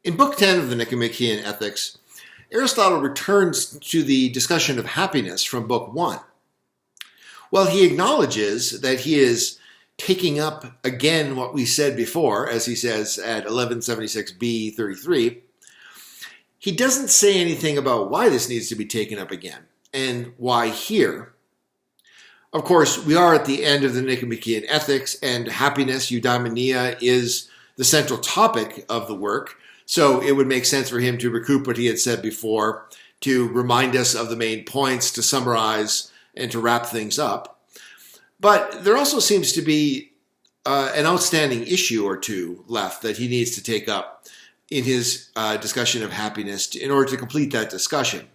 In Book 10 of the Nicomachean Ethics, Aristotle returns to the discussion of happiness from Book 1. While he acknowledges that he is taking up again what we said before, as he says at 1176b 33, he doesn't say anything about why this needs to be taken up again and why here. Of course, we are at the end of the Nicomachean Ethics, and happiness, eudaimonia, is the central topic of the work. So it would make sense for him to recoup what he had said before, to remind us of the main points, to summarize, and to wrap things up. But there also seems to be an outstanding issue or two left that he needs to take up in his discussion of happiness in order to complete that discussion.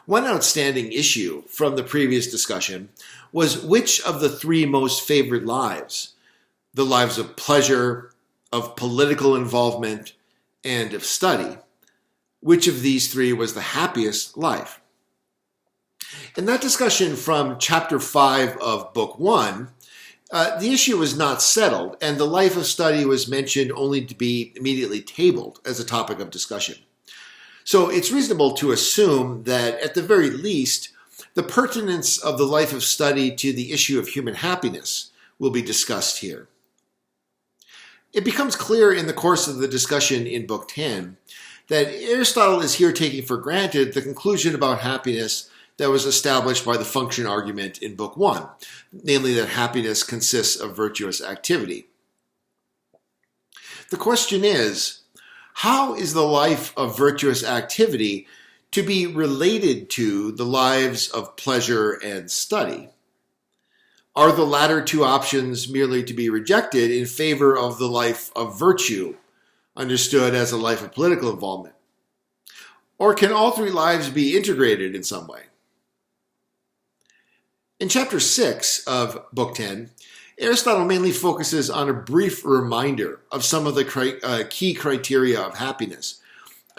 One outstanding issue from the previous discussion was which of the three most favored lives, the lives of pleasure, of political involvement, and of study, which of these three was the happiest life? In that discussion from chapter 5 of book 1, the issue was not settled, and the life of study was mentioned only to be immediately tabled as a topic of discussion. So it's reasonable to assume that, at the very least, the pertinence of the life of study to the issue of human happiness will be discussed here. It becomes clear in the course of the discussion in Book 10 that Aristotle is here taking for granted the conclusion about happiness that was established by the function argument in Book 1, namely that happiness consists of virtuous activity. The question is, how is the life of virtuous activity to be related to the lives of pleasure and study? Are the latter two options merely to be rejected in favor of the life of virtue, understood as a life of political involvement? Or can all three lives be integrated in some way? In chapter 6 of Book 10, Aristotle mainly focuses on a brief reminder of some of the key criteria of happiness,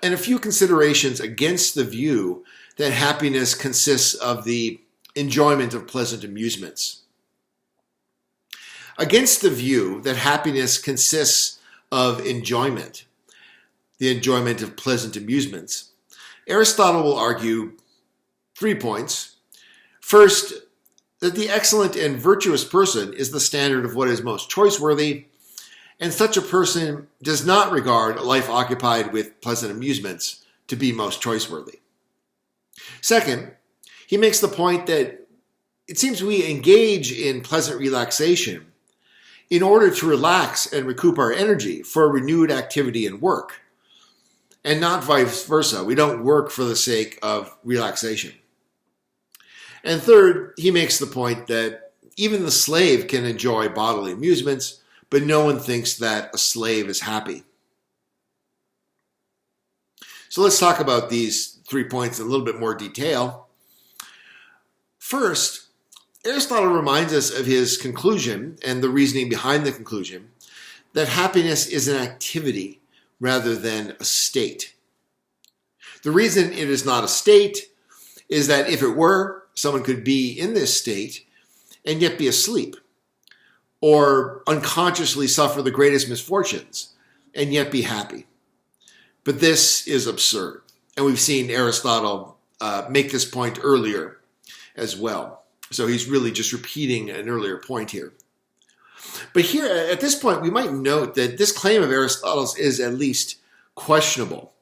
and a few considerations against the view that happiness consists of the enjoyment of pleasant amusements. Against the view that happiness consists of enjoyment, the enjoyment of pleasant amusements, Aristotle will argue 3 points. First, that the excellent and virtuous person is the standard of what is most choice-worthy, and such a person does not regard a life occupied with pleasant amusements to be most choice-worthy. Second, he makes the point that it seems we engage in pleasant relaxation in order to relax and recoup our energy for renewed activity and work, and not vice versa. We don't work for the sake of relaxation. And third, he makes the point that even the slave can enjoy bodily amusements, but no one thinks that a slave is happy. So let's talk about these 3 points in a little bit more detail. First, Aristotle reminds us of his conclusion and the reasoning behind the conclusion that happiness is an activity rather than a state. The reason it is not a state is that if it were, someone could be in this state and yet be asleep, or unconsciously suffer the greatest misfortunes and yet be happy. But this is absurd, and we've seen Aristotle make this point earlier as well. So he's really just repeating an earlier point here. But here, at this point, we might note that this claim of Aristotle's is at least questionable.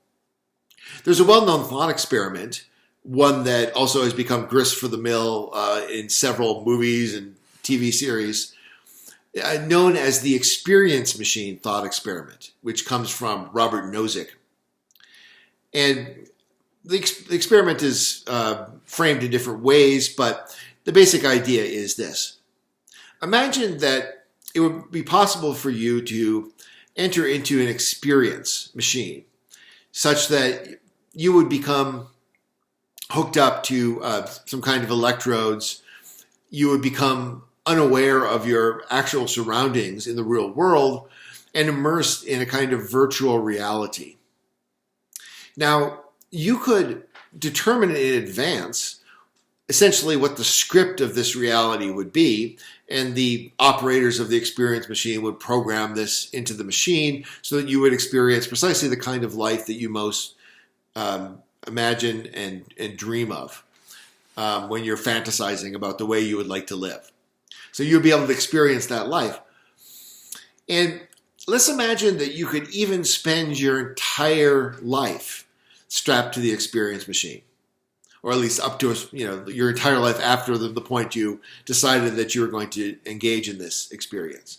There's a well-known thought experiment, one that also has become grist for the mill in several movies and TV series, known as the experience machine thought experiment, which comes from Robert Nozick. And the experiment is framed in different ways, but the basic idea is this. Imagine that it would be possible for you to enter into an experience machine such that you would become hooked up to some kind of electrodes. You would become unaware of your actual surroundings in the real world and immersed in a kind of virtual reality. Now, you could determine in advance essentially what the script of this reality would be, and the operators of the experience machine would program this into the machine so that you would experience precisely the kind of life that you most imagine and dream of when you're fantasizing about the way you would like to live. So you'll be able to experience that life. And let's imagine that you could even spend your entire life strapped to the experience machine, or at least up to your entire life after the point you decided that you were going to engage in this experience.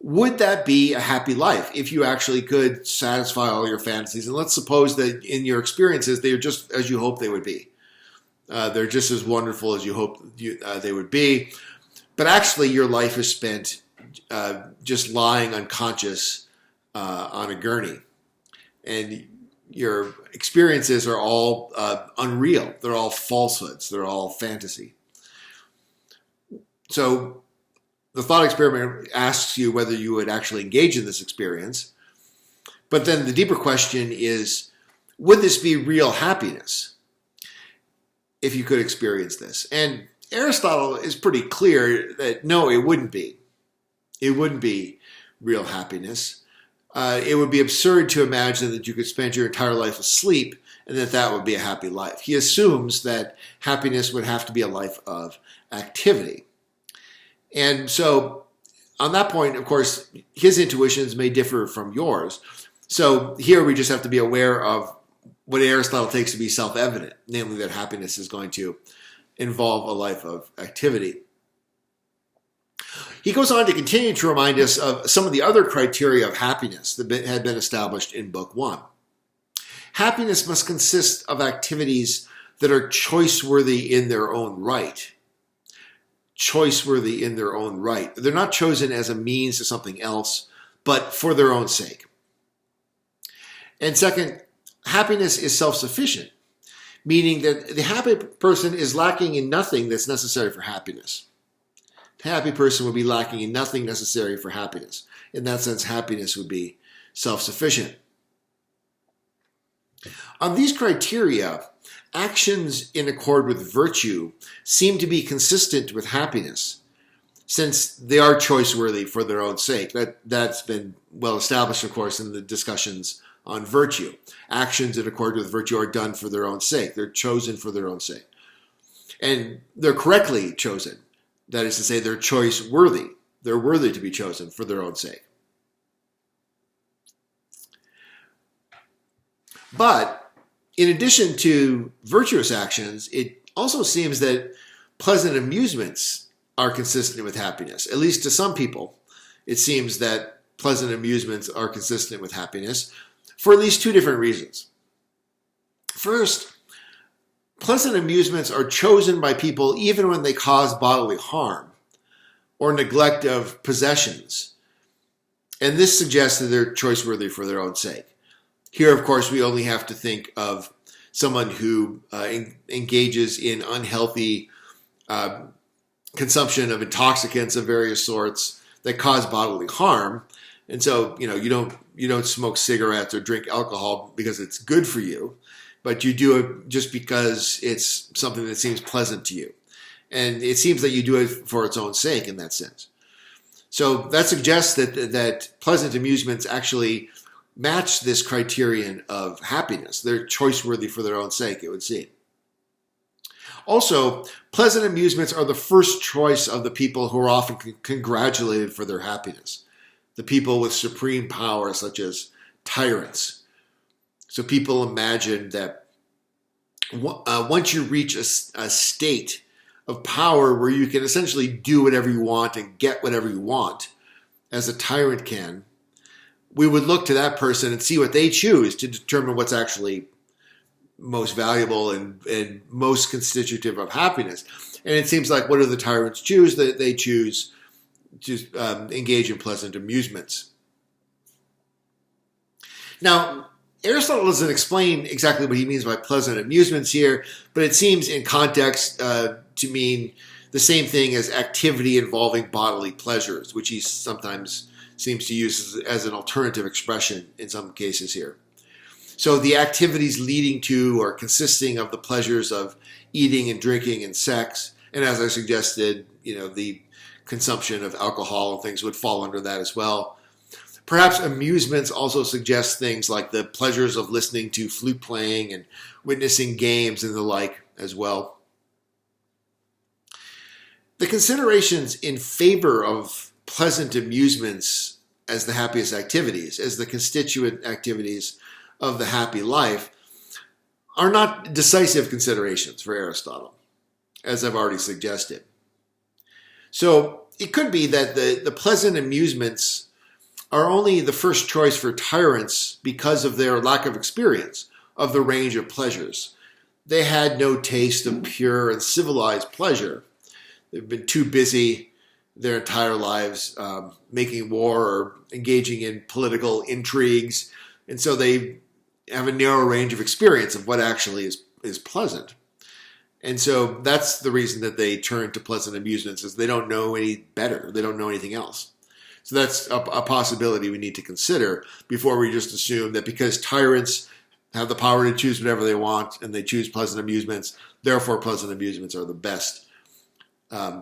Would that be a happy life if you actually could satisfy all your fantasies? And let's suppose that in your experiences, they are just as you hope they would be. They're just as wonderful as you hope they would be. But actually, your life is spent just lying unconscious on a gurney. And your experiences are all unreal. They're all falsehoods. They're all fantasy. So the thought experiment asks you whether you would actually engage in this experience. But then the deeper question is, would this be real happiness if you could experience this? And Aristotle is pretty clear that no, it wouldn't be. It wouldn't be real happiness. It would be absurd to imagine that you could spend your entire life asleep and that would be a happy life. He assumes that happiness would have to be a life of activity. And so on that point, of course, his intuitions may differ from yours. So here we just have to be aware of what Aristotle takes to be self-evident, namely that happiness is going to involve a life of activity. He goes on to continue to remind us of some of the other criteria of happiness that had been established in Book 1. Happiness must consist of activities that are choice-worthy in their own right. Choice-worthy in their own right. They're not chosen as a means to something else, but for their own sake. And second, happiness is self-sufficient, meaning that the happy person is lacking in nothing that's necessary for happiness. The happy person would be lacking in nothing necessary for happiness. In that sense, happiness would be self-sufficient. On these criteria, actions in accord with virtue seem to be consistent with happiness, since they are choice-worthy for their own sake. That's been well established, of course, in the discussions on virtue. Actions in accord with virtue are done for their own sake. They're chosen for their own sake. And they're correctly chosen. That is to say, they're choice-worthy. They're worthy to be chosen for their own sake. But in addition to virtuous actions, it also seems that pleasant amusements are consistent with happiness. At least to some people, it seems that pleasant amusements are consistent with happiness for at least two different reasons. First, pleasant amusements are chosen by people even when they cause bodily harm or neglect of possessions. And this suggests that they're choice-worthy for their own sake. Here, of course, we only have to think of someone who engages in unhealthy consumption of intoxicants of various sorts that cause bodily harm. And so, you don't smoke cigarettes or drink alcohol because it's good for you, but you do it just because it's something that seems pleasant to you. And it seems that you do it for its own sake in that sense. So that suggests that pleasant amusements actually match this criterion of happiness. They're choice-worthy for their own sake, it would seem. Also, pleasant amusements are the first choice of the people who are often congratulated for their happiness. The people with supreme power, such as tyrants. So people imagine that once you reach a state of power where you can essentially do whatever you want and get whatever you want, as a tyrant can, we would look to that person and see what they choose to determine what's actually most valuable and most constitutive of happiness. And it seems like what do the tyrants choose? That they choose to engage in pleasant amusements. Now, Aristotle doesn't explain exactly what he means by pleasant amusements here, but it seems in context to mean the same thing as activity involving bodily pleasures, which he sometimes seems to use as an alternative expression in some cases here. So the activities leading to or consisting of the pleasures of eating and drinking and sex, and as I suggested, the consumption of alcohol and things would fall under that as well. Perhaps amusements also suggest things like the pleasures of listening to flute playing and witnessing games and the like as well. The considerations in favor of pleasant amusements as the happiest activities, as the constituent activities of the happy life, are not decisive considerations for Aristotle, as I've already suggested. So it could be that the pleasant amusements are only the first choice for tyrants because of their lack of experience of the range of pleasures. They had no taste of pure and civilized pleasure. They've been too busy their entire lives making war or engaging in political intrigues, and so they have a narrow range of experience of what actually is pleasant. And so that's the reason that they turn to pleasant amusements, is they don't know any better. They don't know anything else. So that's a possibility we need to consider before we just assume that because tyrants have the power to choose whatever they want and they choose pleasant amusements, therefore pleasant amusements are the best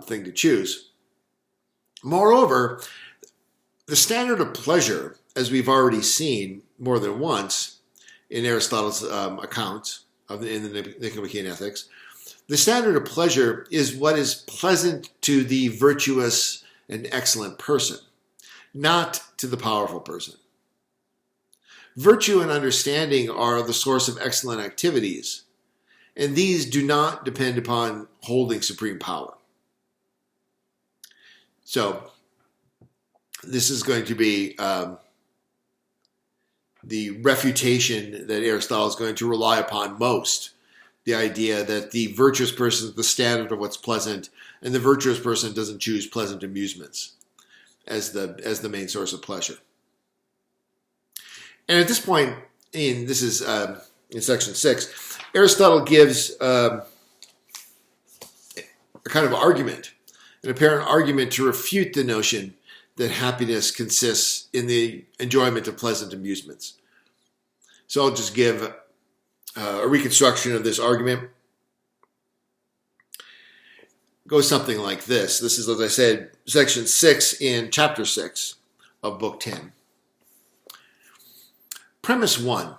thing to choose. Moreover, the standard of pleasure, as we've already seen more than once in Aristotle's accounts in the Nicomachean Ethics, the standard of pleasure is what is pleasant to the virtuous and excellent person, not to the powerful person. Virtue and understanding are the source of excellent activities, and these do not depend upon holding supreme power. So, this is going to be the refutation that Aristotle is going to rely upon most. The idea that the virtuous person is the standard of what's pleasant, and the virtuous person doesn't choose pleasant amusements as the main source of pleasure. And at this point, this is in section 6, Aristotle gives a kind of argument, an apparent argument to refute the notion that happiness consists in the enjoyment of pleasant amusements. So I'll just give a reconstruction of this argument. It goes something like this. This is, as I said, section 6 in chapter 6 of book 10. Premise 1.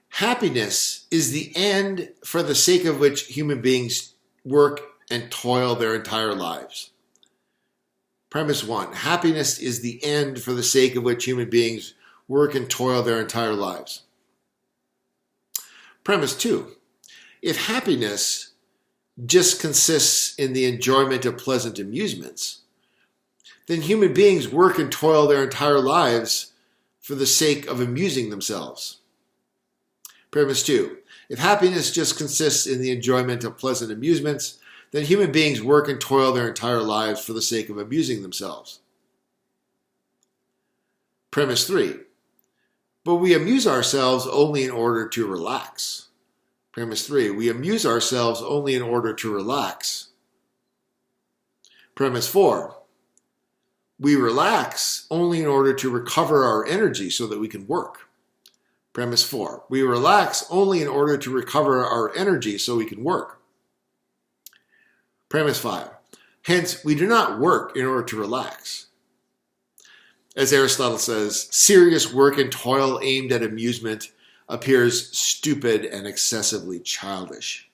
Happiness is the end for the sake of which human beings work and toil their entire lives. Premise 1. Happiness is the end for the sake of which human beings work and toil their entire lives. Premise 2. If happiness just consists in the enjoyment of pleasant amusements, then human beings work and toil their entire lives for the sake of amusing themselves. Premise 2. If happiness just consists in the enjoyment of pleasant amusements, then human beings work and toil their entire lives for the sake of amusing themselves. Premise 3. But we amuse ourselves only in order to relax. Premise 3. We amuse ourselves only in order to relax. Premise 4. We relax only in order to recover our energy so that we can work. Premise 4. We relax only in order to recover our energy so we can work. Premise 5. Hence, we do not work in order to relax. As Aristotle says, serious work and toil aimed at amusement appears stupid and excessively childish.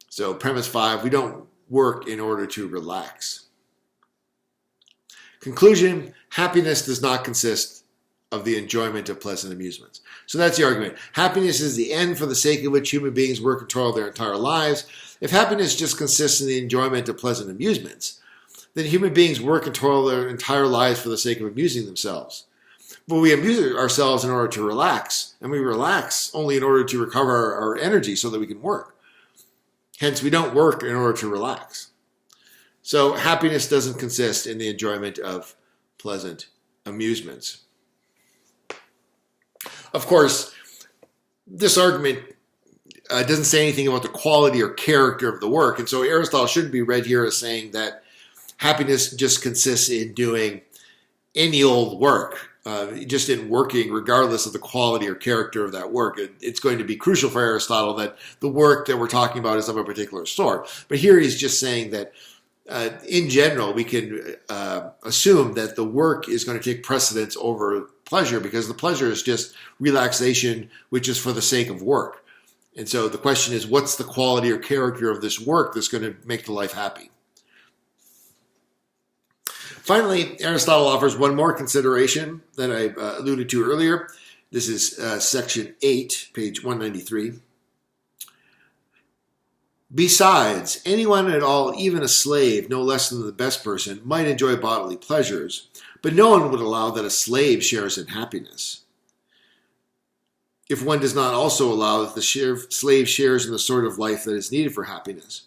So, premise 5, we don't work in order to relax. Conclusion, happiness does not consist of the enjoyment of pleasant amusements. So that's the argument. Happiness is the end for the sake of which human beings work and toil their entire lives. If happiness just consists in the enjoyment of pleasant amusements, then human beings work and toil their entire lives for the sake of amusing themselves. But we amuse ourselves in order to relax, and we relax only in order to recover our energy so that we can work. Hence, we don't work in order to relax. So happiness doesn't consist in the enjoyment of pleasant amusements. Of course, this argument doesn't say anything about the quality or character of the work, and so Aristotle shouldn't be read here as saying that happiness just consists in doing any old work just in working, regardless of the quality or character of that work. It's going to be crucial for Aristotle that the work that we're talking about is of a particular sort. But here he's just saying that in general, we can assume that the work is going to take precedence over pleasure, because the pleasure is just relaxation, which is for the sake of work. And so the question is, what's the quality or character of this work that's going to make the life happy? Finally, Aristotle offers one more consideration that I alluded to earlier. This is section 8, page 193. Besides, anyone at all, even a slave, no less than the best person, might enjoy bodily pleasures, but no one would allow that a slave shares in happiness, if one does not also allow that the slave shares in the sort of life that is needed for happiness.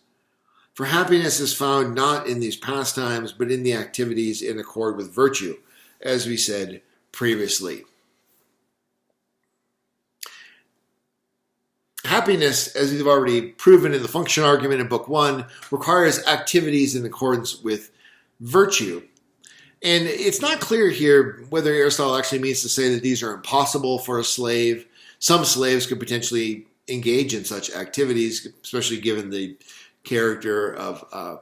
For happiness is found not in these pastimes, but in the activities in accord with virtue, as we said previously. Happiness, as we've already proven in the function argument in Book 1, requires activities in accordance with virtue. And it's not clear here whether Aristotle actually means to say that these are impossible for a slave. Some slaves could potentially engage in such activities, especially given the character of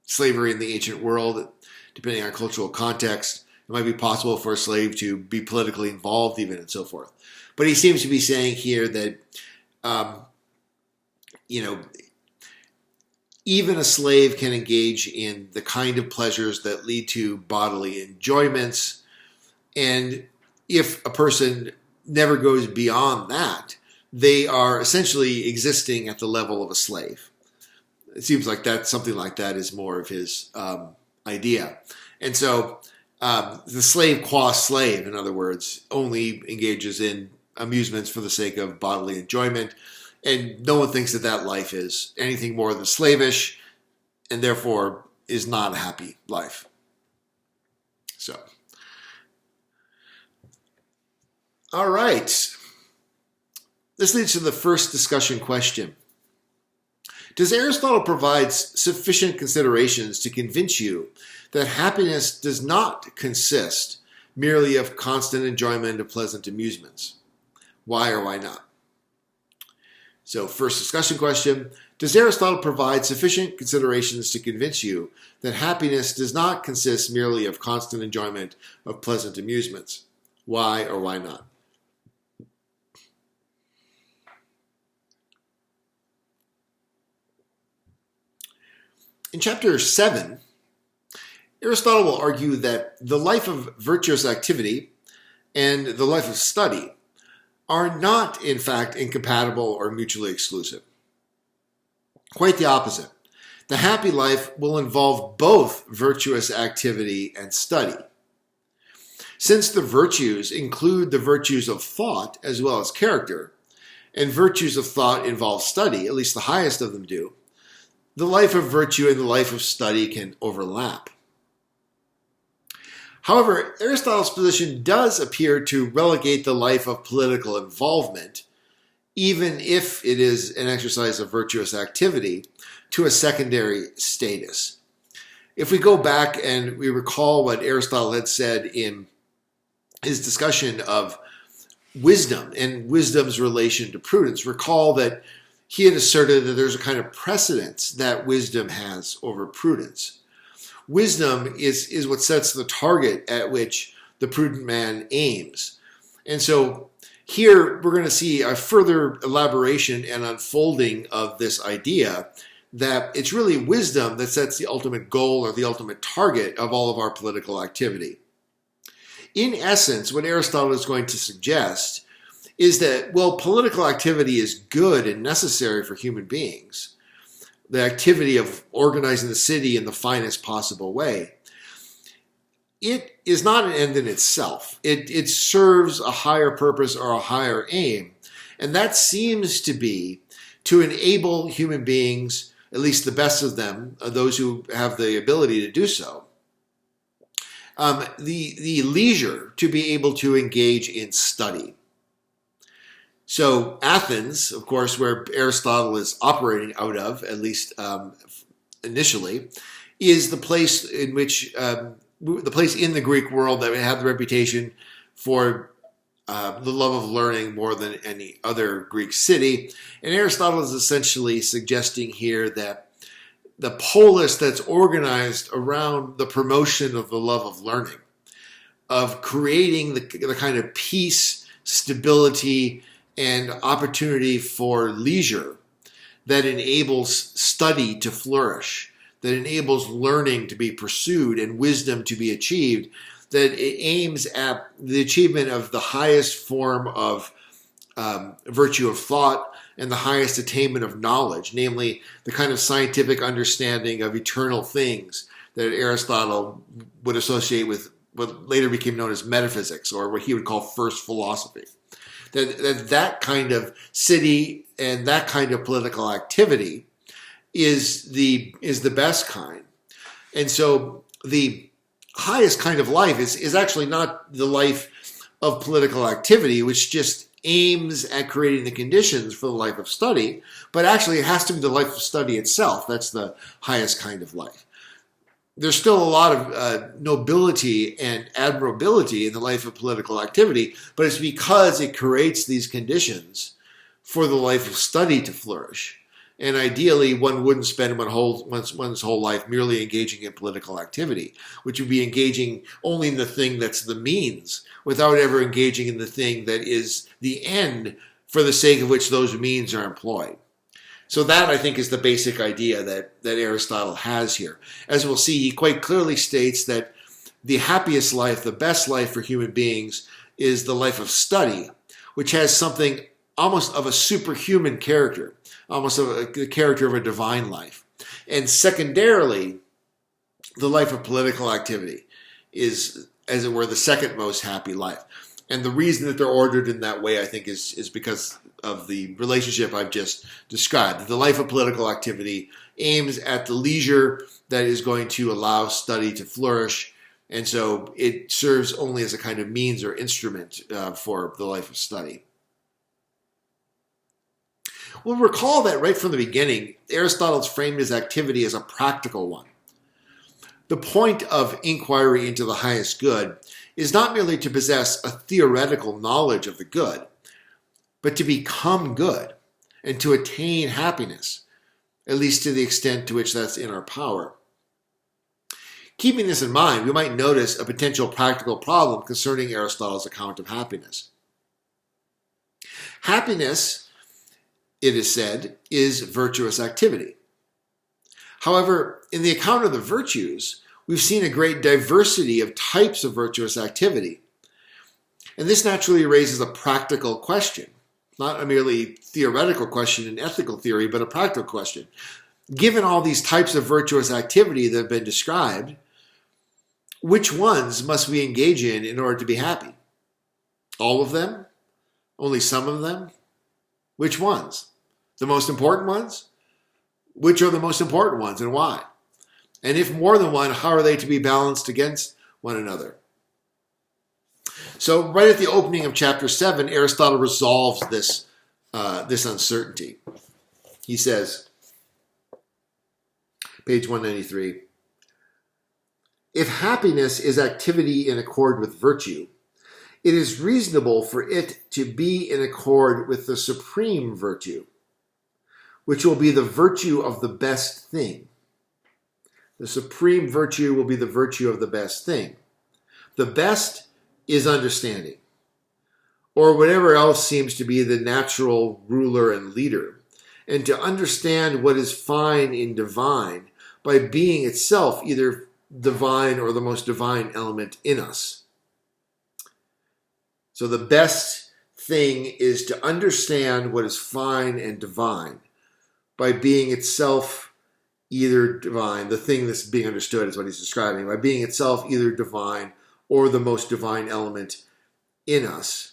slavery in the ancient world. Depending on cultural context, it might be possible for a slave to be politically involved even, and so forth. But he seems to be saying here that even a slave can engage in the kind of pleasures that lead to bodily enjoyments. And if a person never goes beyond that, they are essentially existing at the level of a slave. It seems like something like that is more of his idea. And so the slave qua slave, in other words, only engages in amusements for the sake of bodily enjoyment, and no one thinks that life is anything more than slavish, and therefore is not a happy life. So, all right. This leads to the first discussion question. Does Aristotle provide sufficient considerations to convince you that happiness does not consist merely of constant enjoyment of pleasant amusements? Why or why not? So, first discussion question. Does Aristotle provide sufficient considerations to convince you that happiness does not consist merely of constant enjoyment of pleasant amusements? Why or why not? In chapter 7, Aristotle will argue that the life of virtuous activity and the life of study are not, in fact, incompatible or mutually exclusive. Quite the opposite. The happy life will involve both virtuous activity and study. Since the virtues include the virtues of thought as well as character, and virtues of thought involve study, at least the highest of them do, the life of virtue and the life of study can overlap. However, Aristotle's position does appear to relegate the life of political involvement, even if it is an exercise of virtuous activity, to a secondary status. If we go back and we recall what Aristotle had said in his discussion of wisdom and wisdom's relation to prudence, recall that he had asserted that there's a kind of precedence that wisdom has over prudence. Wisdom is what sets the target at which the prudent man aims. And so here we're going to see a further elaboration and unfolding of this idea that it's really wisdom that sets the ultimate goal or the ultimate target of all of our political activity. In essence, what Aristotle is going to suggest is that, well, political activity is good and necessary for human beings. The activity of organizing the city in the finest possible way. It is not an end in itself. It serves a higher purpose or a higher aim. And that seems to be to enable human beings, at least the best of them, those who have the ability to do so, the leisure to be able to engage in study. So Athens, of course, where Aristotle is operating out of, at least initially, is the place in which the place in the Greek world that had the reputation for the love of learning more than any other Greek city. And Aristotle is essentially suggesting here that the polis that's organized around the promotion of the love of learning, of creating the kind of peace, stability, and opportunity for leisure that enables study to flourish, that enables learning to be pursued and wisdom to be achieved, that it aims at the achievement of the highest form of virtue of thought and the highest attainment of knowledge, namely the kind of scientific understanding of eternal things that Aristotle would associate with what later became known as metaphysics, or what he would call first philosophy. That kind of city and that kind of political activity is the best kind. And so the highest kind of life is actually not the life of political activity, which just aims at creating the conditions for the life of study, but actually it has to be the life of study itself. That's the highest kind of life. There's still a lot of nobility and admirability in the life of political activity, but it's because it creates these conditions for the life of study to flourish. And ideally, one wouldn't spend one's whole life merely engaging in political activity, which would be engaging only in the thing that's the means, without ever engaging in the thing that is the end for the sake of which those means are employed. So that, I think, is the basic idea that Aristotle has here. As we'll see, he quite clearly states that the happiest life, the best life for human beings, is the life of study, which has something almost of a superhuman character, almost of the character of a divine life. And secondarily, the life of political activity is, as it were, the second most happy life. And the reason that they're ordered in that way, I think, is because of the relationship I've just described. The life of political activity aims at the leisure that is going to allow study to flourish, and so it serves only as a kind of means or instrument for the life of study. We'll recall that right from the beginning, Aristotle's framed his activity as a practical one. The point of inquiry into the highest good is not merely to possess a theoretical knowledge of the good, but to become good and to attain happiness, at least to the extent to which that's in our power. Keeping this in mind, we might notice a potential practical problem concerning Aristotle's account of happiness. Happiness, it is said, is virtuous activity. However, in the account of the virtues, we've seen a great diversity of types of virtuous activity. And this naturally raises a practical question, not a merely theoretical question in ethical theory, but a practical question. Given all these types of virtuous activity that have been described, which ones must we engage in order to be happy? All of them? Only some of them? Which ones? The most important ones? Which are the most important ones and why? And if more than one, how are they to be balanced against one another? So right at the opening of chapter 7, Aristotle resolves this uncertainty. He says, page 193, if happiness is activity in accord with virtue, it is reasonable for it to be in accord with the supreme virtue, which will be the virtue of the best thing. The supreme virtue will be the virtue of the best thing. The best is understanding, or whatever else seems to be the natural ruler and leader, and to understand what is fine in divine by being itself either divine or the most divine element in us. So the best thing is to understand what is fine and divine by being itself either divine. The thing that's being understood is what he's describing, by being itself either divine or the most divine element in us.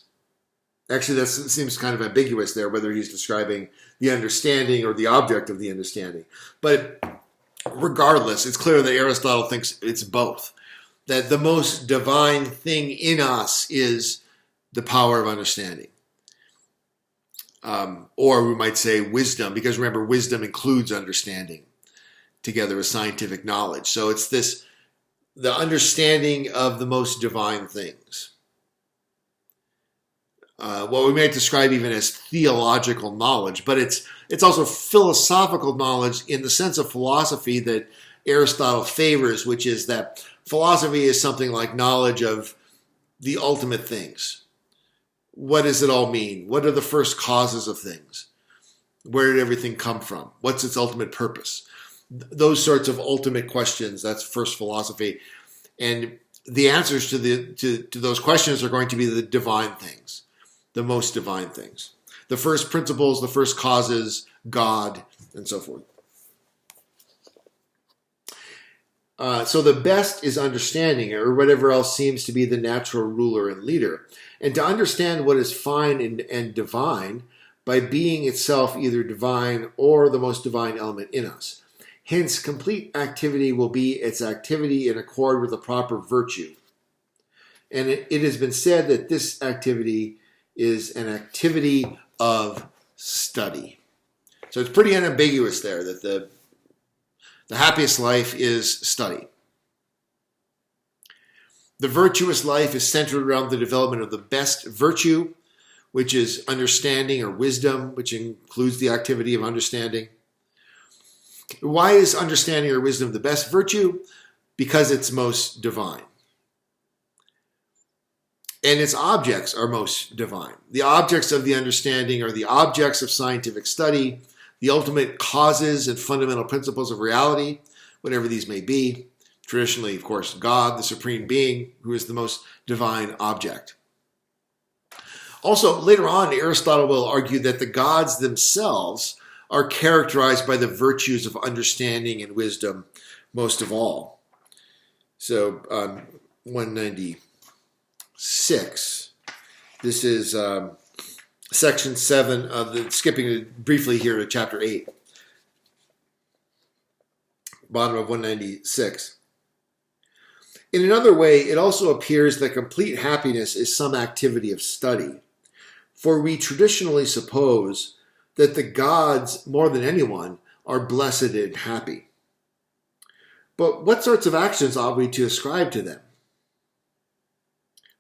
Actually, that seems kind of ambiguous there, whether he's describing the understanding or the object of the understanding. But regardless, it's clear that Aristotle thinks it's both. That the most divine thing in us is the power of understanding. Or we might say wisdom, because remember, wisdom includes understanding together with scientific knowledge. So it's this the understanding of the most divine things. What we might describe even as theological knowledge, but it's also philosophical knowledge in the sense of philosophy that Aristotle favors, which is that philosophy is something like knowledge of the ultimate things. What does it all mean? What are the first causes of things? Where did everything come from? What's its ultimate purpose? Those sorts of ultimate questions, that's first philosophy. And the answers to those questions are going to be the divine things, the most divine things. The first principles, the first causes, God, and so forth. So the best is understanding, or whatever else seems to be the natural ruler and leader. And to understand what is fine and divine by being itself either divine or the most divine element in us. Hence, complete activity will be its activity in accord with the proper virtue. And it has been said that this activity is an activity of study. So it's pretty unambiguous there that the happiest life is study. The virtuous life is centered around the development of the best virtue, which is understanding or wisdom, which includes the activity of understanding. Why is understanding or wisdom the best virtue? Because it's most divine. And its objects are most divine. The objects of the understanding are the objects of scientific study, the ultimate causes and fundamental principles of reality, whatever these may be. Traditionally, of course, God, the supreme being, who is the most divine object. Also, later on, Aristotle will argue that the gods themselves are characterized by the virtues of understanding and wisdom most of all. So, 196. This is section 7 of the, skipping briefly here to chapter 8. Bottom of 196. In another way, it also appears that complete happiness is some activity of study. For we traditionally suppose that the gods, more than anyone, are blessed and happy. But what sorts of actions ought we to ascribe to them?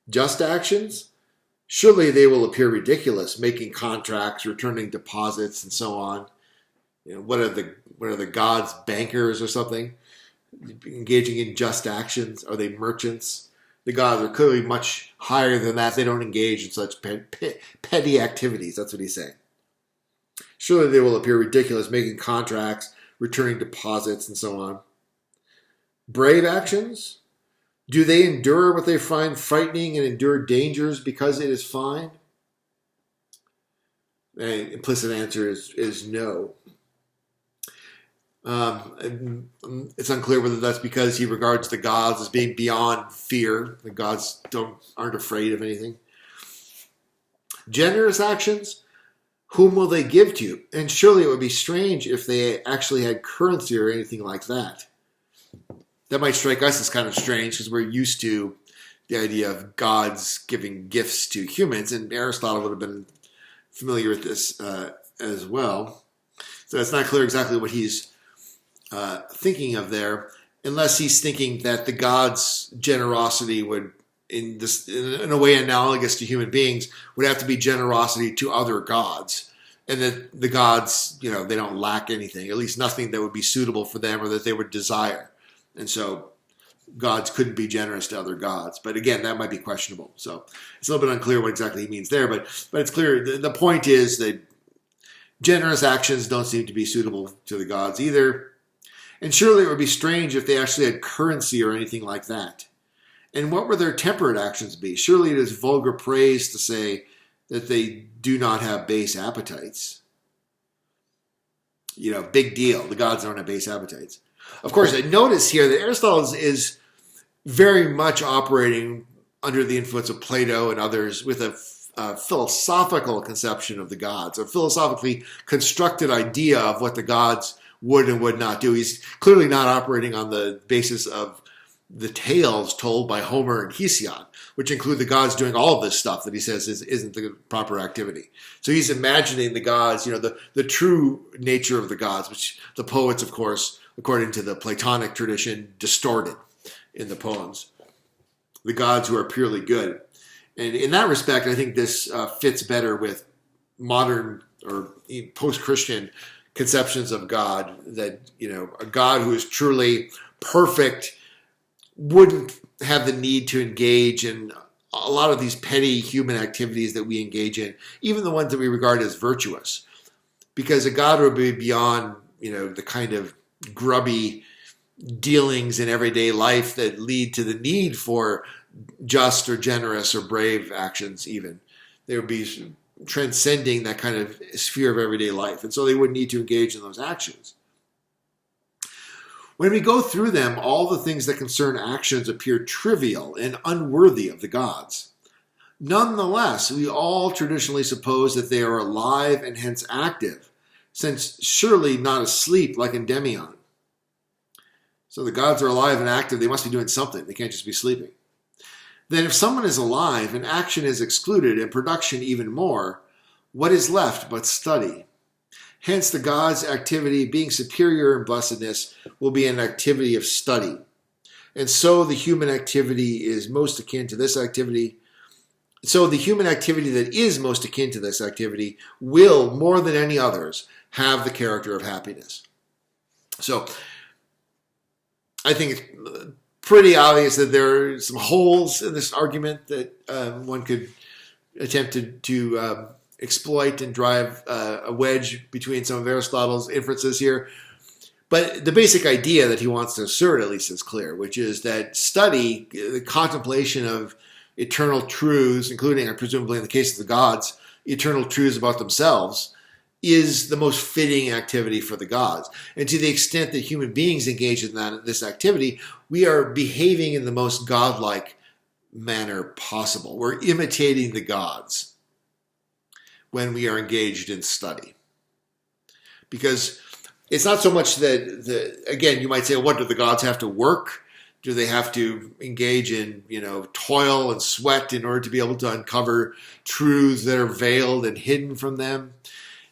Just actions? Surely they will appear ridiculous, making contracts, returning deposits, and so on. You know, what are the gods, bankers or something? Engaging in just actions? Are they merchants? The gods are clearly much higher than that. They don't engage in such petty activities. That's what he's saying. Surely they will appear ridiculous, making contracts, returning deposits, and so on. Brave actions? Do they endure what they find frightening and endure dangers because it is fine? The implicit answer is no. It's unclear whether that's because he regards the gods as being beyond fear. The gods aren't afraid of anything. Generous actions? Whom will they give to? And surely it would be strange if they actually had currency or anything like that. That might strike us as kind of strange because we're used to the idea of gods giving gifts to humans, and Aristotle would have been familiar with this as well. So it's not clear exactly what he's thinking of there, unless he's thinking that the gods' generosity would, in a way analogous to human beings, would have to be generosity to other gods, and that the gods, they don't lack anything, at least nothing that would be suitable for them or that they would desire. And so gods couldn't be generous to other gods. But again, that might be questionable. So it's a little bit unclear what exactly he means there. But it's clear. The point is that generous actions don't seem to be suitable to the gods either. And surely it would be strange if they actually had currency or anything like that. And what would their temperate actions be? Surely it is vulgar praise to say that they do not have base appetites. Big deal. The gods don't have base appetites. Of course, notice here that Aristotle is very much operating under the influence of Plato and others with a philosophical conception of the gods, a philosophically constructed idea of what the gods would and would not do. He's clearly not operating on the basis of the tales told by Homer and Hesiod, which include the gods doing all of this stuff that he says isn't the proper activity. So he's imagining the gods, the true nature of the gods, which the poets, of course, according to the Platonic tradition, distorted in the poems, the gods who are purely good. And in that respect, I think this fits better with modern or post-Christian conceptions of God, that, a God who is truly perfect wouldn't have the need to engage in a lot of these petty human activities that we engage in, even the ones that we regard as virtuous, because a God would be beyond, the kind of grubby dealings in everyday life that lead to the need for just or generous or brave actions even. They would be transcending that kind of sphere of everyday life, and so they wouldn't need to engage in those actions. When we go through them, all the things that concern actions appear trivial and unworthy of the gods. Nonetheless, we all traditionally suppose that they are alive and hence active, since surely not asleep like Endymion. So the gods are alive and active, they must be doing something, they can't just be sleeping. Then if someone is alive and action is excluded and production even more, what is left but study? Hence the gods' activity, being superior in blessedness, will be an activity of study. And so the human activity is most akin to this activity. So the human activity that is most akin to this activity will, more than any others, have the character of happiness. So I think it's pretty obvious that there are some holes in this argument that one could attempt to exploit and drive a wedge between some of Aristotle's inferences here. But the basic idea that he wants to assert, at least, is clear, which is that study, the contemplation of eternal truths, including, presumably in the case of the gods, eternal truths about themselves, is the most fitting activity for the gods. And to the extent that human beings engage in this activity, we are behaving in the most godlike manner possible. We're imitating the gods when we are engaged in study. Because it's not so much that, again, you might say, what, do the gods have to work? Do they have to engage in, toil and sweat in order to be able to uncover truths that are veiled and hidden from them?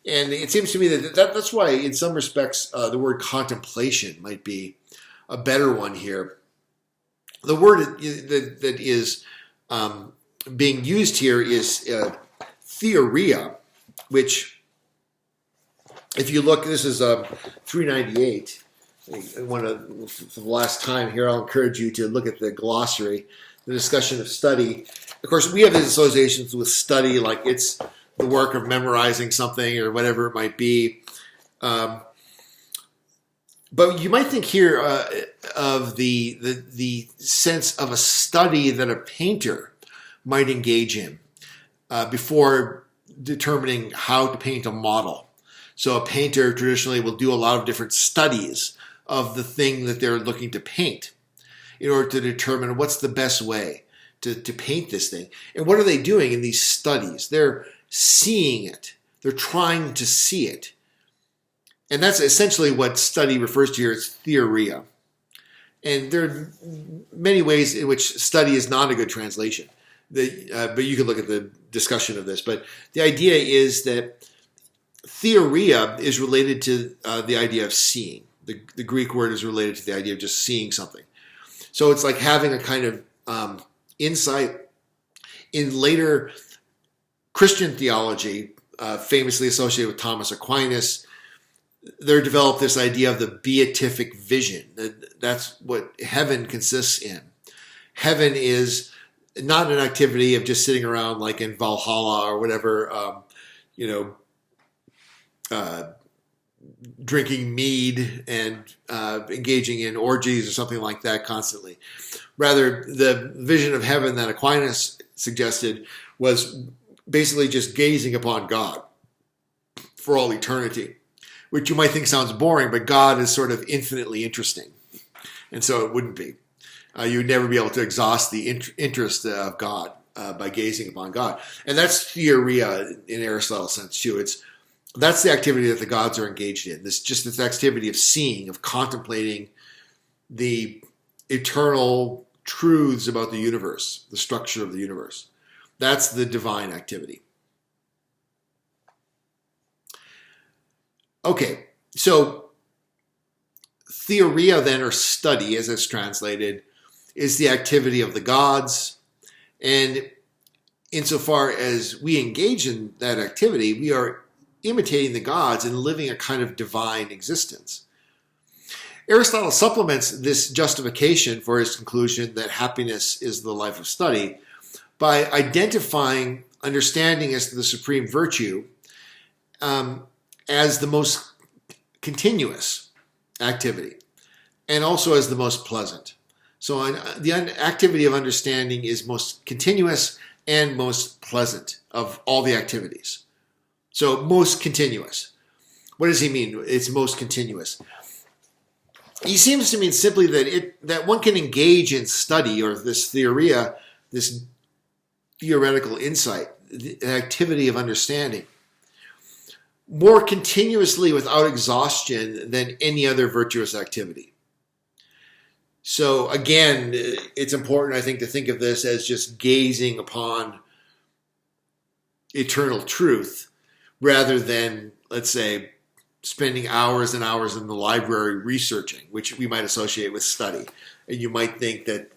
And it seems to me that's why, in some respects, the word contemplation might be a better one here. The word that is being used here is theoria, which, if you look, this is 398. For the last time here, I'll encourage you to look at the glossary, the discussion of study. Of course, we have these associations with study, like it's the work of memorizing something or whatever it might be. But you might think here of the sense of a study that a painter might engage in before determining how to paint a model. So a painter traditionally will do a lot of different studies of the thing that they're looking to paint in order to determine what's the best way to paint this thing. And what are they doing in these studies? They're seeing it. They're trying to see it. And that's essentially what study refers to here as theoria. And there are many ways in which study is not a good translation. But you could look at the discussion of this. But the idea is that theoria is related to the idea of seeing. The Greek word is related to the idea of just seeing something. So it's like having a kind of insight. In later Christian theology, famously associated with Thomas Aquinas, there developed this idea of the beatific vision. That's what heaven consists in. Heaven is not an activity of just sitting around like in Valhalla or whatever, drinking mead and engaging in orgies or something like that constantly. Rather, the vision of heaven that Aquinas suggested was basically just gazing upon God for all eternity, which you might think sounds boring, but God is sort of infinitely interesting. And so it wouldn't be. You would never be able to exhaust the interest of God by gazing upon God. And that's theoria in Aristotle's sense too. That's the activity that the gods are engaged in. This activity of seeing, of contemplating the eternal truths about the universe, the structure of the universe. That's the divine activity. Okay, so theoria then, or study as it's translated, is the activity of the gods. And insofar as we engage in that activity, we are imitating the gods and living a kind of divine existence. Aristotle supplements this justification for his conclusion that happiness is the life of study by identifying understanding as the supreme virtue as the most continuous activity and also as the most pleasant. So the activity of understanding is most continuous and most pleasant of all the activities. So most continuous. What does he mean? It's most continuous. He seems to mean simply that one can engage in study or this theoria, this theoretical insight, the activity of understanding, more continuously without exhaustion than any other virtuous activity. So again, it's important, I think, to think of this as just gazing upon eternal truth rather than, let's say, spending hours and hours in the library researching, which we might associate with study. And you might think that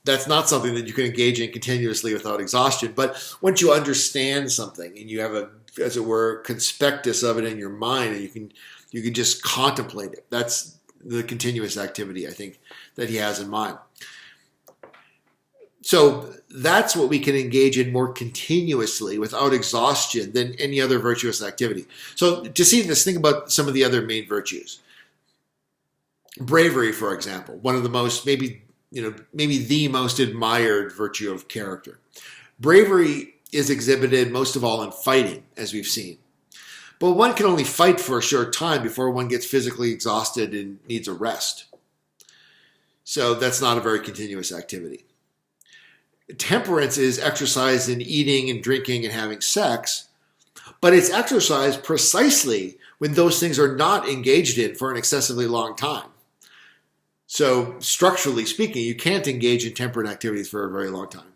that's not something that you can engage in continuously without exhaustion. But once you understand something and you have a, as it were, conspectus of it in your mind, and you can just contemplate it. That's the continuous activity, I think, that he has in mind. So that's what we can engage in more continuously without exhaustion than any other virtuous activity. So to see this, think about some of the other main virtues. Bravery, for example, one of the most, maybe the most admired virtue of character. Bravery is exhibited most of all in fighting, as we've seen. But one can only fight for a short time before one gets physically exhausted and needs a rest. So that's not a very continuous activity. Temperance is exercised in eating and drinking and having sex, but it's exercised precisely when those things are not engaged in for an excessively long time. So structurally speaking, you can't engage in temperate activities for a very long time.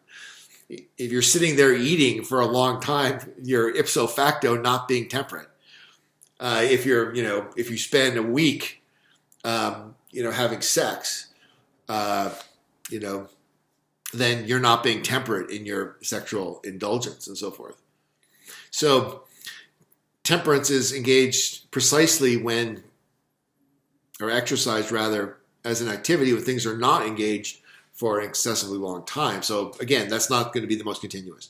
If you're sitting there eating for a long time, you're ipso facto not being temperate. If you spend a week, having sex, then you're not being temperate in your sexual indulgence and so forth. So temperance is engaged precisely when, or exercised rather, as an activity when things are not engaged for an excessively long time. So again, that's not going to be the most continuous.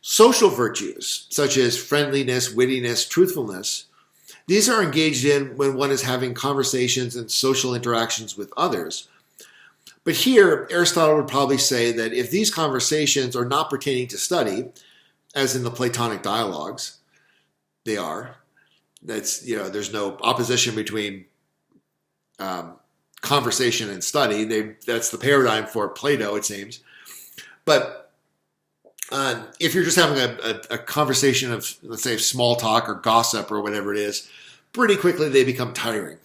Social virtues, such as friendliness, wittiness, truthfulness, these are engaged in when one is having conversations and social interactions with others. But here, Aristotle would probably say that if these conversations are not pertaining to study, as in the Platonic dialogues, they are, there's no opposition between conversation and study. That's the paradigm for Plato, it seems. But if you're just having a conversation of, let's say, small talk or gossip or whatever it is, pretty quickly they become tiring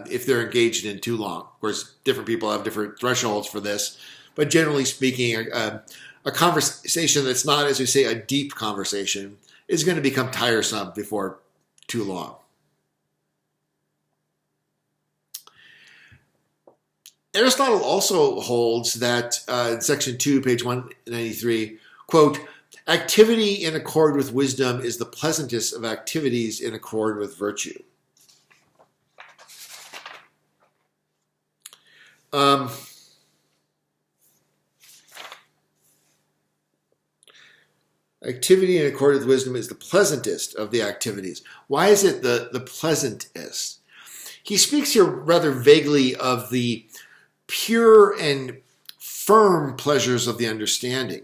if they're engaged in too long. Of course, different people have different thresholds for this, but generally speaking, a conversation that's not, as we say, a deep conversation is going to become tiresome before too long. Aristotle also holds that in section 2, page 193, quote, activity in accord with wisdom is the pleasantest of activities in accord with virtue. Activity in accord with wisdom is the pleasantest of the activities. Why is it the pleasantest? He speaks here rather vaguely of the pure and firm pleasures of the understanding.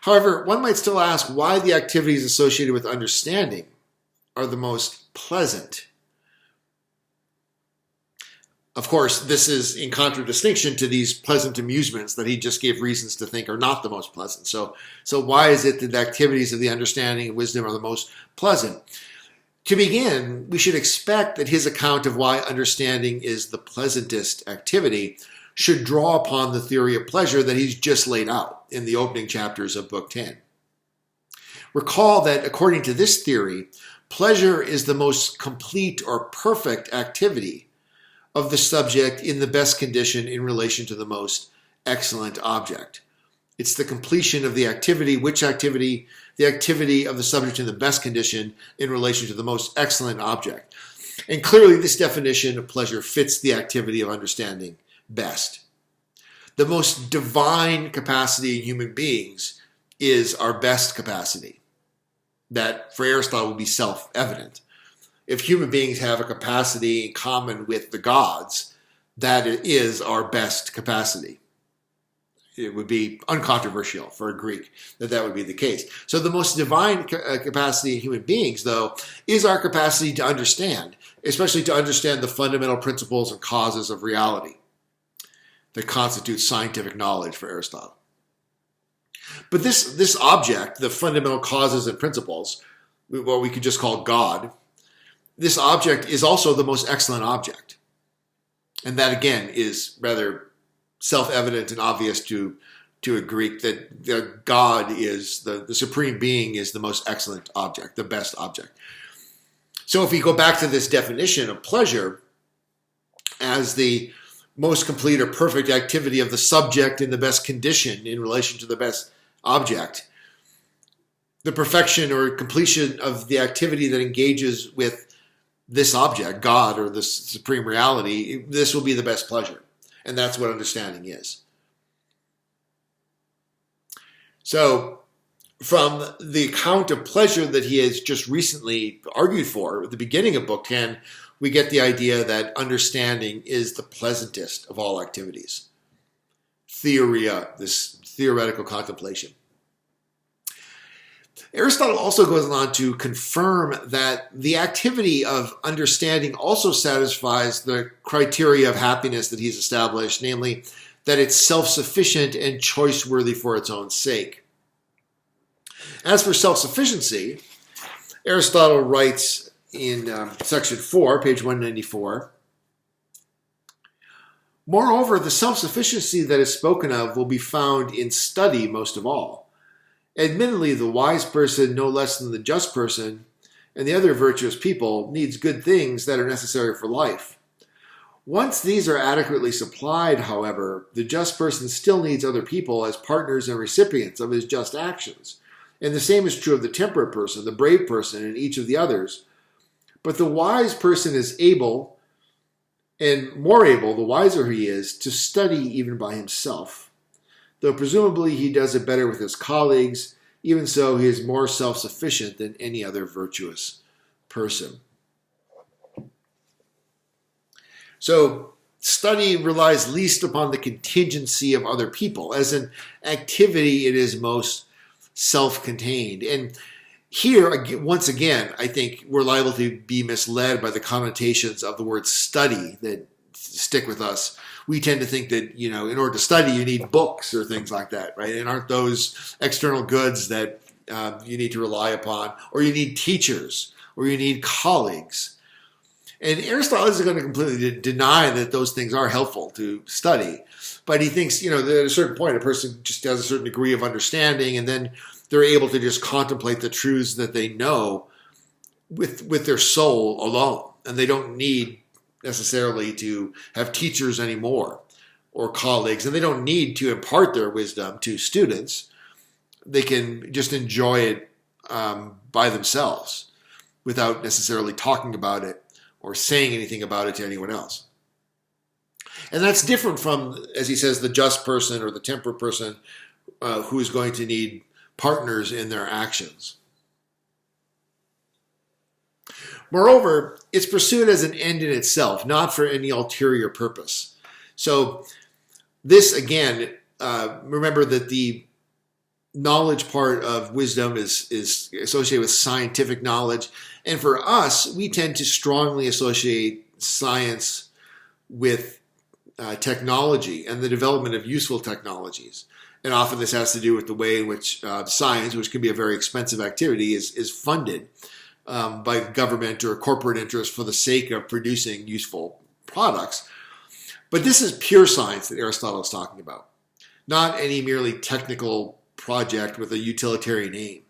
However, one might still ask why the activities associated with understanding are the most pleasant. Of course, this is in contradistinction to these pleasant amusements that he just gave reasons to think are not the most pleasant. So why is it that the activities of the understanding and wisdom are the most pleasant? To begin, we should expect that his account of why understanding is the pleasantest activity should draw upon the theory of pleasure that he's just laid out in the opening chapters of Book 10. Recall that according to this theory, pleasure is the most complete or perfect activity of the subject in the best condition in relation to the most excellent object. It's the completion of the activity. Which activity? The activity of the subject in the best condition in relation to the most excellent object. And clearly this definition of pleasure fits the activity of understanding best. The most divine capacity in human beings is our best capacity. That, for Aristotle, would be self-evident. If human beings have a capacity in common with the gods, that is our best capacity. It would be uncontroversial for a Greek that would be the case. So the most divine capacity in human beings, though, is our capacity to understand, especially to understand the fundamental principles and causes of reality that constitute scientific knowledge for Aristotle. But this object, the fundamental causes and principles, what we could just call God, this object is also the most excellent object. And that, again, is rather self-evident and obvious to a Greek, that God is, the supreme being is the most excellent object, the best object. So if we go back to this definition of pleasure as the most complete or perfect activity of the subject in the best condition in relation to the best object, the perfection or completion of the activity that engages with this object, God or the supreme reality, this will be the best pleasure. And that's what understanding is. So, from the account of pleasure that he has just recently argued for at the beginning of Book 10, we get the idea that understanding is the pleasantest of all activities. Theoria, this theoretical contemplation. Aristotle also goes on to confirm that the activity of understanding also satisfies the criteria of happiness that he's established, namely that it's self-sufficient and choice-worthy for its own sake. As for self-sufficiency, Aristotle writes in section 4, page 194, "Moreover, the self-sufficiency that is spoken of will be found in study most of all. Admittedly, the wise person, no less than the just person, and the other virtuous people, needs good things that are necessary for life. Once these are adequately supplied, however, the just person still needs other people as partners and recipients of his just actions. And the same is true of the temperate person, the brave person, and each of the others. But the wise person is able, and more able, the wiser he is, to study even by himself. Though presumably he does it better with his colleagues, even so he is more self-sufficient than any other virtuous person." So study relies least upon the contingency of other people. As an activity, it is most self-contained. And here, once again, I think we're liable to be misled by the connotations of the word study that stick with us. We tend to think that, in order to study, you need books or things like that, right? And aren't those external goods that you need to rely upon? Or you need teachers, or you need colleagues. And Aristotle isn't going to completely deny that those things are helpful to study. But he thinks, that at a certain point, a person just has a certain degree of understanding, and then they're able to just contemplate the truths that they know with their soul alone. And they don't need necessarily to have teachers anymore or colleagues, and they don't need to impart their wisdom to students. They can just enjoy it by themselves without necessarily talking about it or saying anything about it to anyone else. And that's different from, as he says, the just person or the temperate person who is going to need partners in their actions. Moreover, it's pursued as an end in itself, not for any ulterior purpose. So this, again, remember that the knowledge part of wisdom is associated with scientific knowledge. And for us, we tend to strongly associate science with technology and the development of useful technologies. And often this has to do with the way in which science, which can be a very expensive activity, is funded by government or corporate interests for the sake of producing useful products. But this is pure science that Aristotle is talking about, not any merely technical project with a utilitarian aim.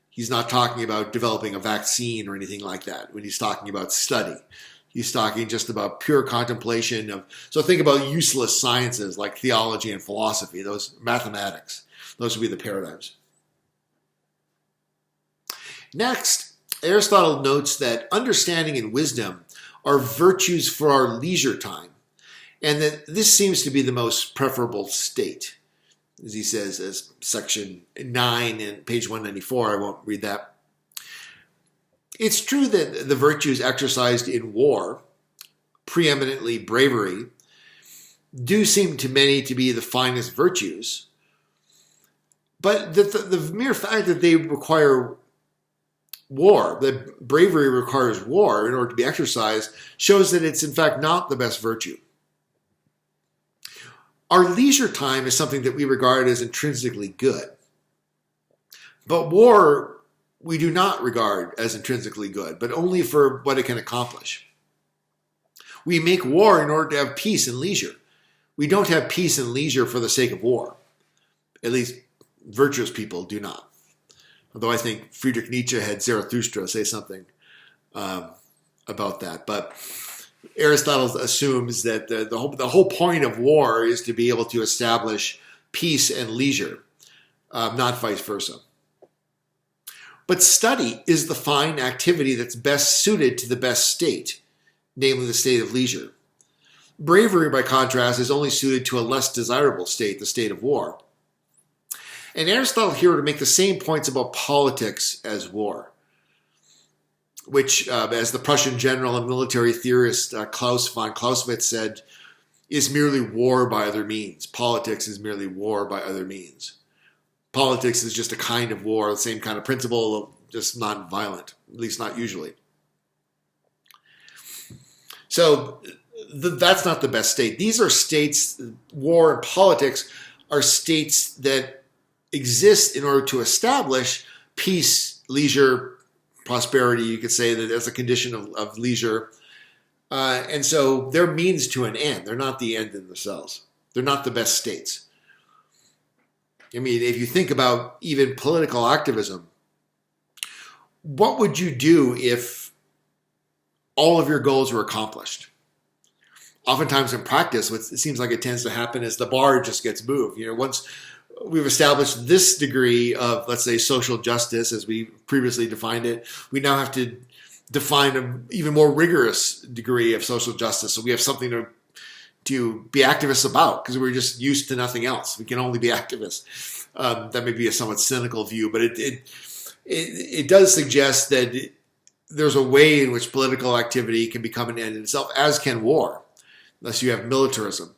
He's not talking about developing a vaccine or anything like that when he's talking about study. He's talking just about pure contemplation of, so think about useless sciences like theology and philosophy, those mathematics. Those would be the paradigms. Next, Aristotle notes that understanding and wisdom are virtues for our leisure time, and that this seems to be the most preferable state. As he says, as section 9 in page 194, I won't read that. It's true that the virtues exercised in war, preeminently bravery, do seem to many to be the finest virtues, but the mere fact that they require war, that bravery requires war in order to be exercised, shows that it's in fact not the best virtue. Our leisure time is something that we regard as intrinsically good. But war, we do not regard as intrinsically good, but only for what it can accomplish. We make war in order to have peace and leisure. We don't have peace and leisure for the sake of war. At least virtuous people do not. Although I think Friedrich Nietzsche had Zarathustra say something about that. But Aristotle assumes that the whole point of war is to be able to establish peace and leisure, not vice versa. But study is the fine activity that's best suited to the best state, namely the state of leisure. Bravery, by contrast, is only suited to a less desirable state, the state of war. And Aristotle here to make the same points about politics as war, which, as the Prussian general and military theorist Klaus von Clausewitz said, is merely war by other means. Politics is merely war by other means. Politics is just a kind of war, the same kind of principle, just not violent, at least not usually. So that's not the best state. These are states, war and politics are states that exist in order to establish peace, leisure, prosperity, you could say that as a condition of leisure. And so they're means to an end. They're not the end in themselves. They're not the best states. I mean, if you think about even political activism, what would you do if all of your goals were accomplished? Oftentimes in practice, what it seems like it tends to happen is the bar just gets moved. You know, once we've established this degree of, let's say, social justice as we previously defined it, we now have to define an even more rigorous degree of social justice. So we have something to be activists about because we're just used to nothing else. We can only be activists. That may be a somewhat cynical view, but it does suggest that there's a way in which political activity can become an end in itself, as can war, unless you have militarism.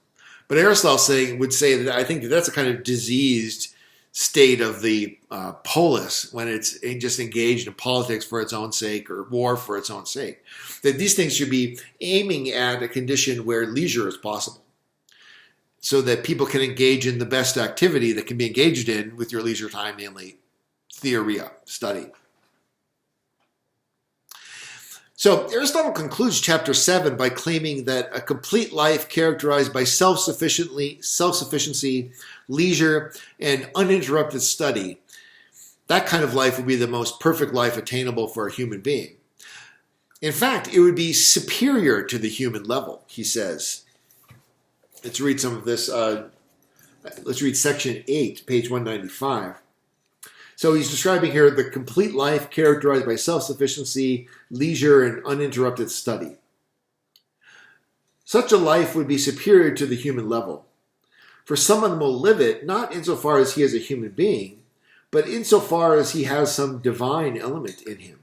But Aristotle would say that I think that's a kind of diseased state of the polis when it's just engaged in politics for its own sake or war for its own sake. That these things should be aiming at a condition where leisure is possible so that people can engage in the best activity that can be engaged in with your leisure time, namely theoria, study. So Aristotle concludes chapter 7 by claiming that a complete life characterized by self-sufficiency, leisure, and uninterrupted study, that kind of life would be the most perfect life attainable for a human being. In fact, it would be superior to the human level, he says. Let's read some of this. Let's read section 8, page 195. So he's describing here the complete life characterized by self-sufficiency, leisure, and uninterrupted study. Such a life would be superior to the human level. For someone will live it not insofar as he is a human being, but insofar as he has some divine element in him.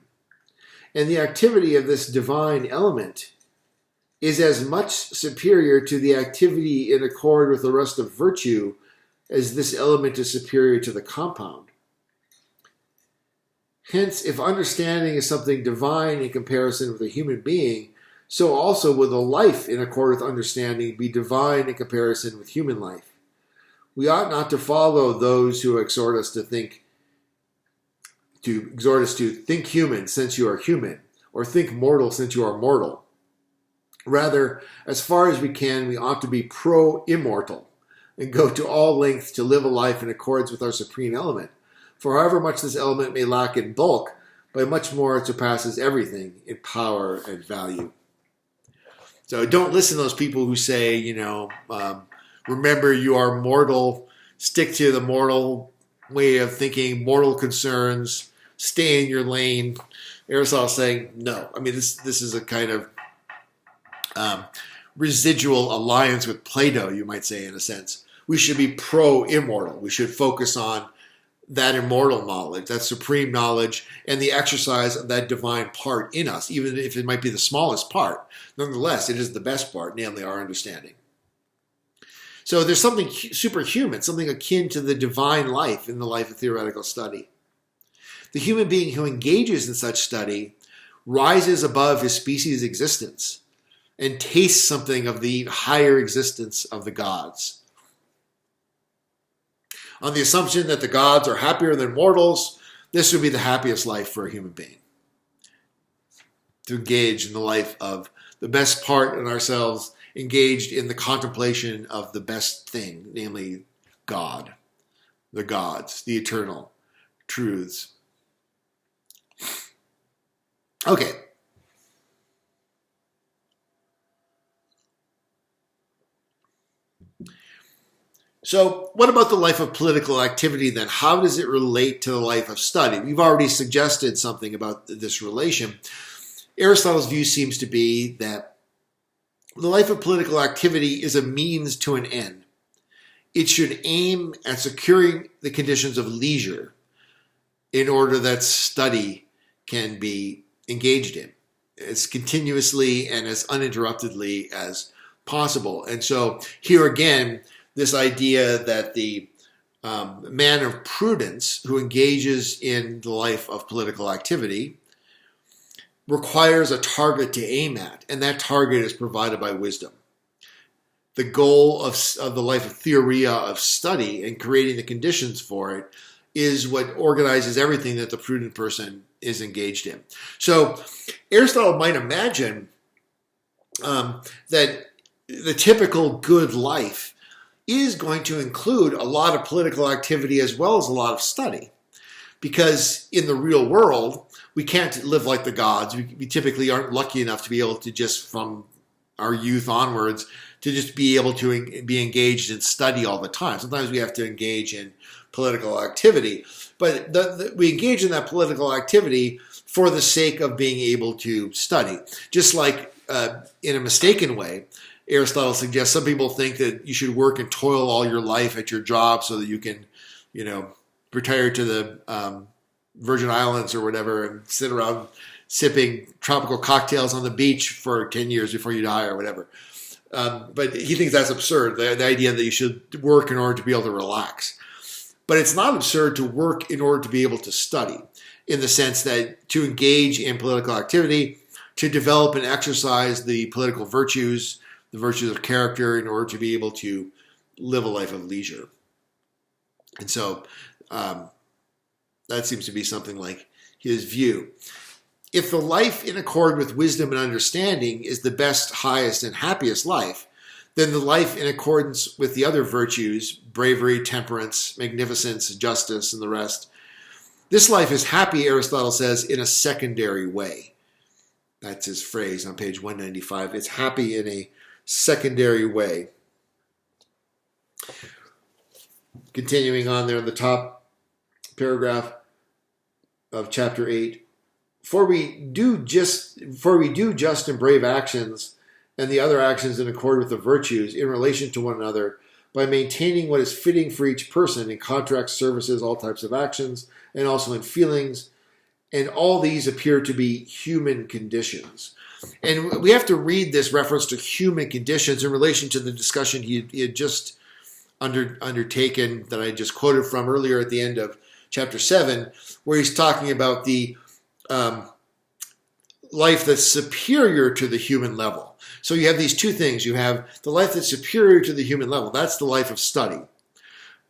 And the activity of this divine element is as much superior to the activity in accord with the rest of virtue as this element is superior to the compound. Hence, if understanding is something divine in comparison with a human being, so also will the life in accord with understanding be divine in comparison with human life. We ought not to follow those who exhort us to think human since you are human, or think mortal since you are mortal. Rather, as far as we can, we ought to be pro-immortal and go to all lengths to live a life in accordance with our supreme element. For however much this element may lack in bulk, by much more it surpasses everything in power and value. So don't listen to those people who say, remember you are mortal, stick to the mortal way of thinking, mortal concerns, stay in your lane. Aristotle's saying, no. I mean, this is a kind of residual alliance with Plato, you might say, in a sense. We should be pro-immortal. We should focus on that immortal knowledge, that supreme knowledge, and the exercise of that divine part in us, even if it might be the smallest part. Nonetheless, it is the best part, namely our understanding. So there's something superhuman, something akin to the divine life in the life of theoretical study. The human being who engages in such study rises above his species' existence and tastes something of the higher existence of the gods. On the assumption that the gods are happier than mortals, this would be the happiest life for a human being. To engage in the life of the best part in ourselves, engaged in the contemplation of the best thing, namely God, the gods, the eternal truths. Okay. So what about the life of political activity then? How does it relate to the life of study? We've already suggested something about this relation. Aristotle's view seems to be that the life of political activity is a means to an end. It should aim at securing the conditions of leisure in order that study can be engaged in as continuously and as uninterruptedly as possible. And so here again, this idea that the man of prudence who engages in the life of political activity requires a target to aim at, and that target is provided by wisdom. The goal of the life of theoria, of study, and creating the conditions for it is what organizes everything that the prudent person is engaged in. So Aristotle might imagine that the typical good life is going to include a lot of political activity as well as a lot of study. Because in the real world, we can't live like the gods. We typically aren't lucky enough to be able to just from our youth onwards to just be able to be engaged in study all the time. Sometimes we have to engage in political activity. But we engage in that political activity for the sake of being able to study. Just like in a mistaken way, Aristotle suggests some people think that you should work and toil all your life at your job so that you can, retire to the Virgin Islands or whatever and sit around sipping tropical cocktails on the beach for 10 years before you die or whatever. But he thinks that's absurd, the idea that you should work in order to be able to relax. But it's not absurd to work in order to be able to study, in the sense that to engage in political activity, to develop and exercise the political virtues, the virtues of character, in order to be able to live a life of leisure. And so that seems to be something like his view. If the life in accord with wisdom and understanding is the best, highest, and happiest life, then the life in accordance with the other virtues, bravery, temperance, magnificence, justice, and the rest, this life is happy, Aristotle says, in a secondary way. That's his phrase on page 195. It's happy in a secondary way. Continuing on there in the top paragraph of chapter 8. For we do just and brave actions and the other actions in accord with the virtues in relation to one another by maintaining what is fitting for each person in contracts, services, all types of actions, and also in feelings. And all these appear to be human conditions. And we have to read this reference to human conditions in relation to the discussion he had just undertaken that I just quoted from earlier at the end of chapter 7, where he's talking about the life that's superior to the human level. So you have these two things. You have the life that's superior to the human level. That's the life of study.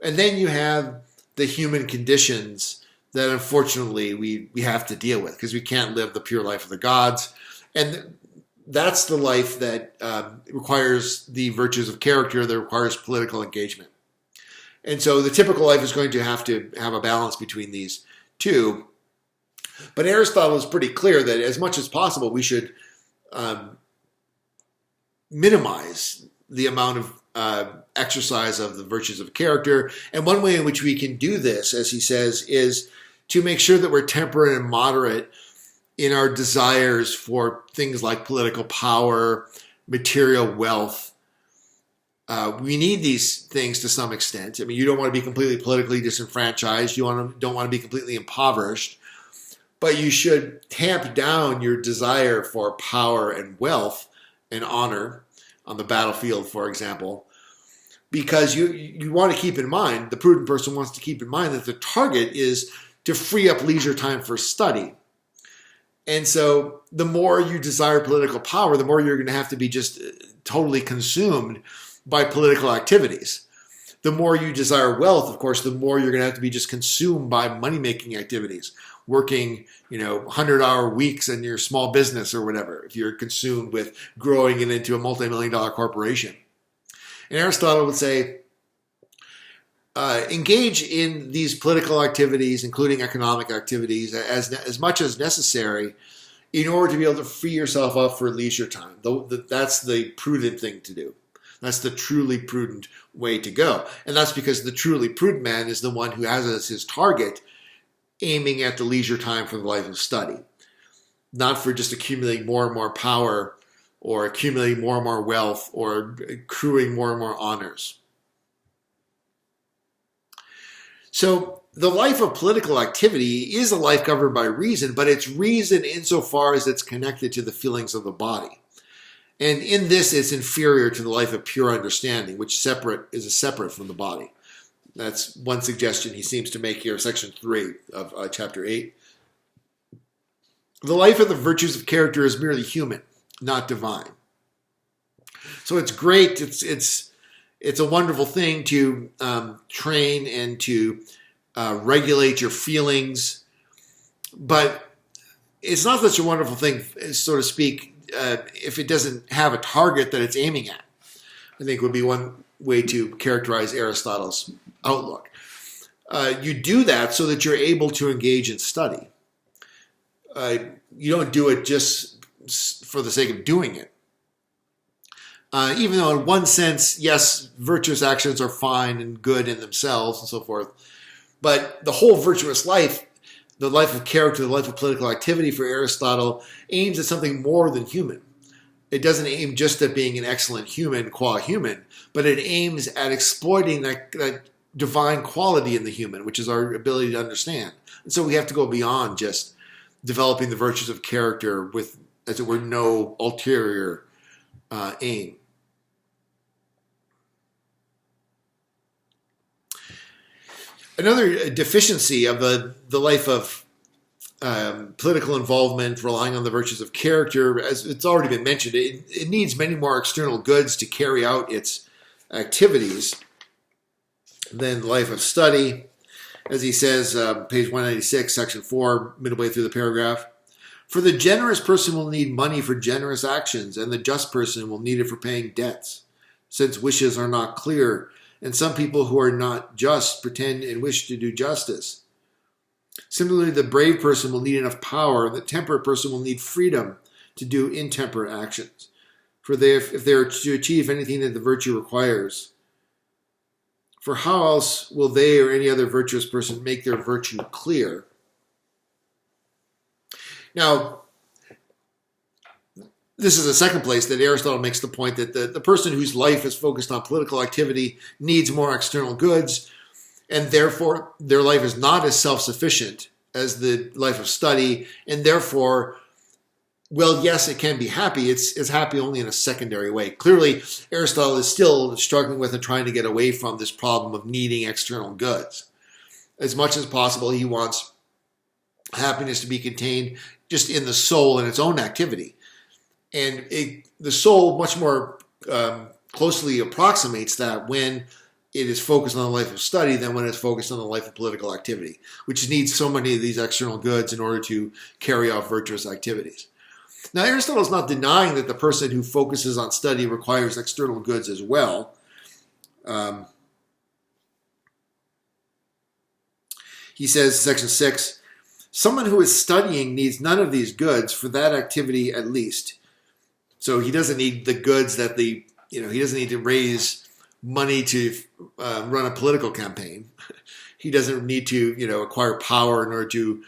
And then you have the human conditions that unfortunately we have to deal with because we can't live the pure life of the gods. And that's the life that requires the virtues of character, that requires political engagement. And so the typical life is going to have a balance between these two. But Aristotle is pretty clear that as much as possible we should minimize the amount of exercise of the virtues of character. And one way in which we can do this, as he says, is to make sure that we're temperate and moderate in our desires for things like political power, material wealth. We need these things to some extent. I mean, you don't want to be completely politically disenfranchised. You don't want to be completely impoverished. But you should tamp down your desire for power and wealth and honor on the battlefield, for example, because you want to keep in mind, the prudent person wants to keep in mind that the target is to free up leisure time for study. And so the more you desire political power, the more you're going to have to be just totally consumed by political activities. The more you desire wealth, of course, the more you're going to have to be just consumed by money-making activities, working, 100-hour weeks in your small business or whatever, if you're consumed with growing it into a multi-million-dollar corporation. And Aristotle would say, engage in these political activities, including economic activities, as much as necessary in order to be able to free yourself up for leisure time. That's the prudent thing to do. That's the truly prudent way to go. And that's because the truly prudent man is the one who has as his target aiming at the leisure time for the life of study, not for just accumulating more and more power or accumulating more and more wealth or accruing more and more honors. So the life of political activity is a life governed by reason, but it's reason insofar as it's connected to the feelings of the body. And in this, it's inferior to the life of pure understanding, which is separate from the body. That's one suggestion he seems to make here, section 3 of chapter 8. The life of the virtues of character is merely human, not divine. So it's great. It's a wonderful thing to train and to regulate your feelings, but it's not such a wonderful thing, so to speak, if it doesn't have a target that it's aiming at. I think would be one way to characterize Aristotle's outlook. You do that so that you're able to engage in study. You don't do it just for the sake of doing it. Even though in one sense, yes, virtuous actions are fine and good in themselves and so forth, but the whole virtuous life, the life of character, the life of political activity for Aristotle aims at something more than human. It doesn't aim just at being an excellent human, qua human, but it aims at exploiting that divine quality in the human, which is our ability to understand. And so we have to go beyond just developing the virtues of character with, as it were, no ulterior aim. Another deficiency of the life of political involvement, relying on the virtues of character, as it's already been mentioned, it needs many more external goods to carry out its activities than the life of study. As he says, page 196, section 4, midway through the paragraph, for the generous person will need money for generous actions, and the just person will need it for paying debts, since wishes are not clear, and some people who are not just pretend and wish to do justice. Similarly, the brave person will need enough power, and the temperate person will need freedom to do intemperate actions. For if they are to achieve anything that the virtue requires, for how else will they or any other virtuous person make their virtue clear? Now, this is the second place that Aristotle makes the point that the person whose life is focused on political activity needs more external goods, and therefore their life is not as self-sufficient as the life of study, and therefore, well, yes, it can be happy. It's happy only in a secondary way. Clearly, Aristotle is still struggling with and trying to get away from this problem of needing external goods. As much as possible, he wants happiness to be contained just in the soul and its own activity. And the soul much more closely approximates that when it is focused on the life of study than when it's focused on the life of political activity, which needs so many of these external goods in order to carry out virtuous activities. Now, Aristotle is not denying that the person who focuses on study requires external goods as well. He says, section 6, someone who is studying needs none of these goods, for that activity at least. So he doesn't need the goods that he doesn't need to raise money to run a political campaign. He doesn't need to, acquire power in order to,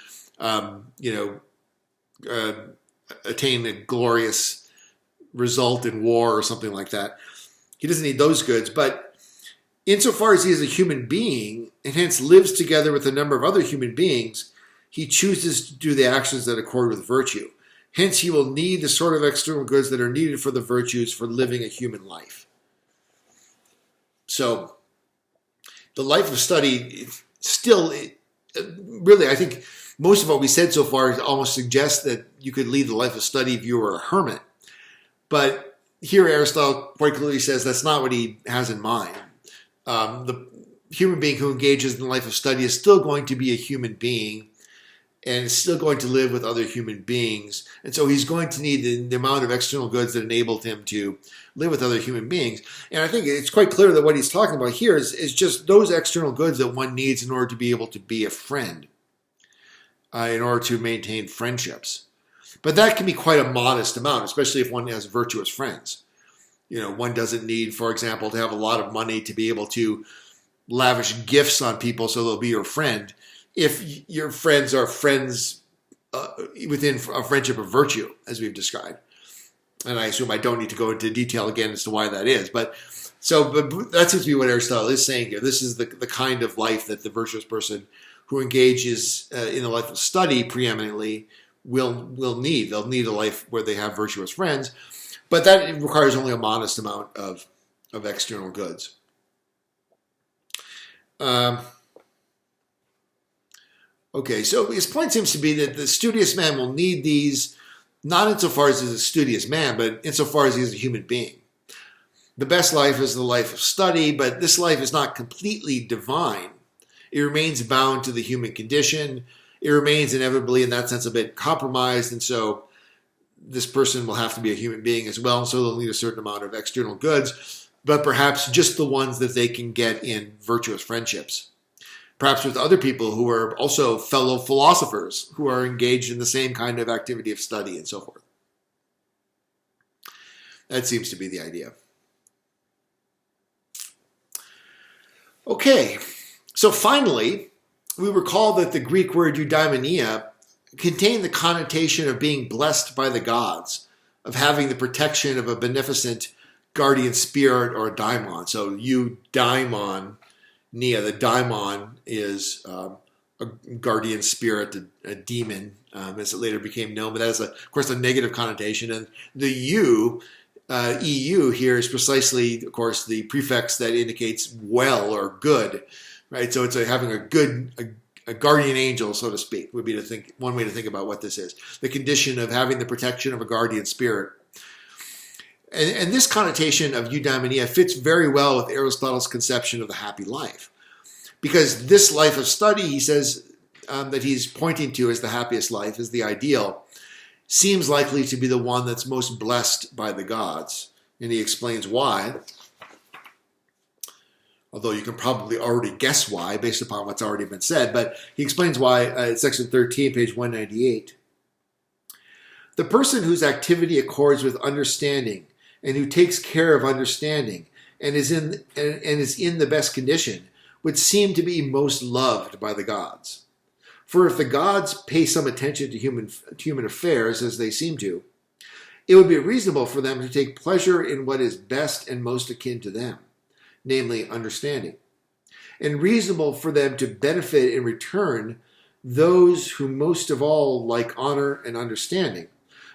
attain a glorious result in war or something like that. He doesn't need those goods, but insofar as he is a human being and hence lives together with a number of other human beings, he chooses to do the actions that accord with virtue. Hence, he will need the sort of external goods that are needed for the virtues for living a human life. So, the life of study still, really, I think most of what we said so far almost suggests that you could lead the life of study if you were a hermit. But here Aristotle quite clearly says that's not what he has in mind. The human being who engages in the life of study is still going to be a human being and is still going to live with other human beings. And so he's going to need the amount of external goods that enabled him to live with other human beings. And I think it's quite clear that what he's talking about here is just those external goods that one needs in order to be able to be a friend, in order to maintain friendships. But that can be quite a modest amount, especially if one has virtuous friends. One doesn't need, for example, to have a lot of money to be able to lavish gifts on people so they'll be your friend, if your friends are friends within a friendship of virtue, as we've described. And I assume I don't need to go into detail again as to why that is. But that seems to be what Aristotle is saying here. This is the kind of life that the virtuous person who engages in the life of study preeminently will need. They'll need a life where they have virtuous friends. But that requires only a modest amount of external goods. Okay, so his point seems to be that the studious man will need these, not insofar as he's a studious man, but insofar as he's a human being. The best life is the life of study, but this life is not completely divine. It remains bound to the human condition. It remains inevitably, in that sense, a bit compromised, and so this person will have to be a human being as well, and so they'll need a certain amount of external goods, but perhaps just the ones that they can get in virtuous friendships. Perhaps with other people who are also fellow philosophers who are engaged in the same kind of activity of study and so forth. That seems to be the idea. Okay, so finally, we recall that the Greek word eudaimonia contained the connotation of being blessed by the gods, of having the protection of a beneficent guardian spirit or a daimon. So eudaimon, the daimon is a guardian spirit, a demon, as it later became known, but that is, of course, a negative connotation. And the EU here is precisely, of course, the prefix that indicates well or good, right? So it's having a guardian angel, so to speak, would be one way to think about what this is. The condition of having the protection of a guardian spirit. And this connotation of eudaimonia fits very well with Aristotle's conception of the happy life. Because this life of study, he says, that he's pointing to as the happiest life, as the ideal, seems likely to be the one that's most blessed by the gods. And he explains why. Although you can probably already guess why, based upon what's already been said. But he explains why at section 13, page 198. The person whose activity accords with understanding, and who takes care of understanding, and is in the best condition, would seem to be most loved by the gods. For if the gods pay some attention to human affairs, as they seem to, it would be reasonable for them to take pleasure in what is best and most akin to them, namely understanding, and reasonable for them to benefit in return those who most of all like honor and understanding,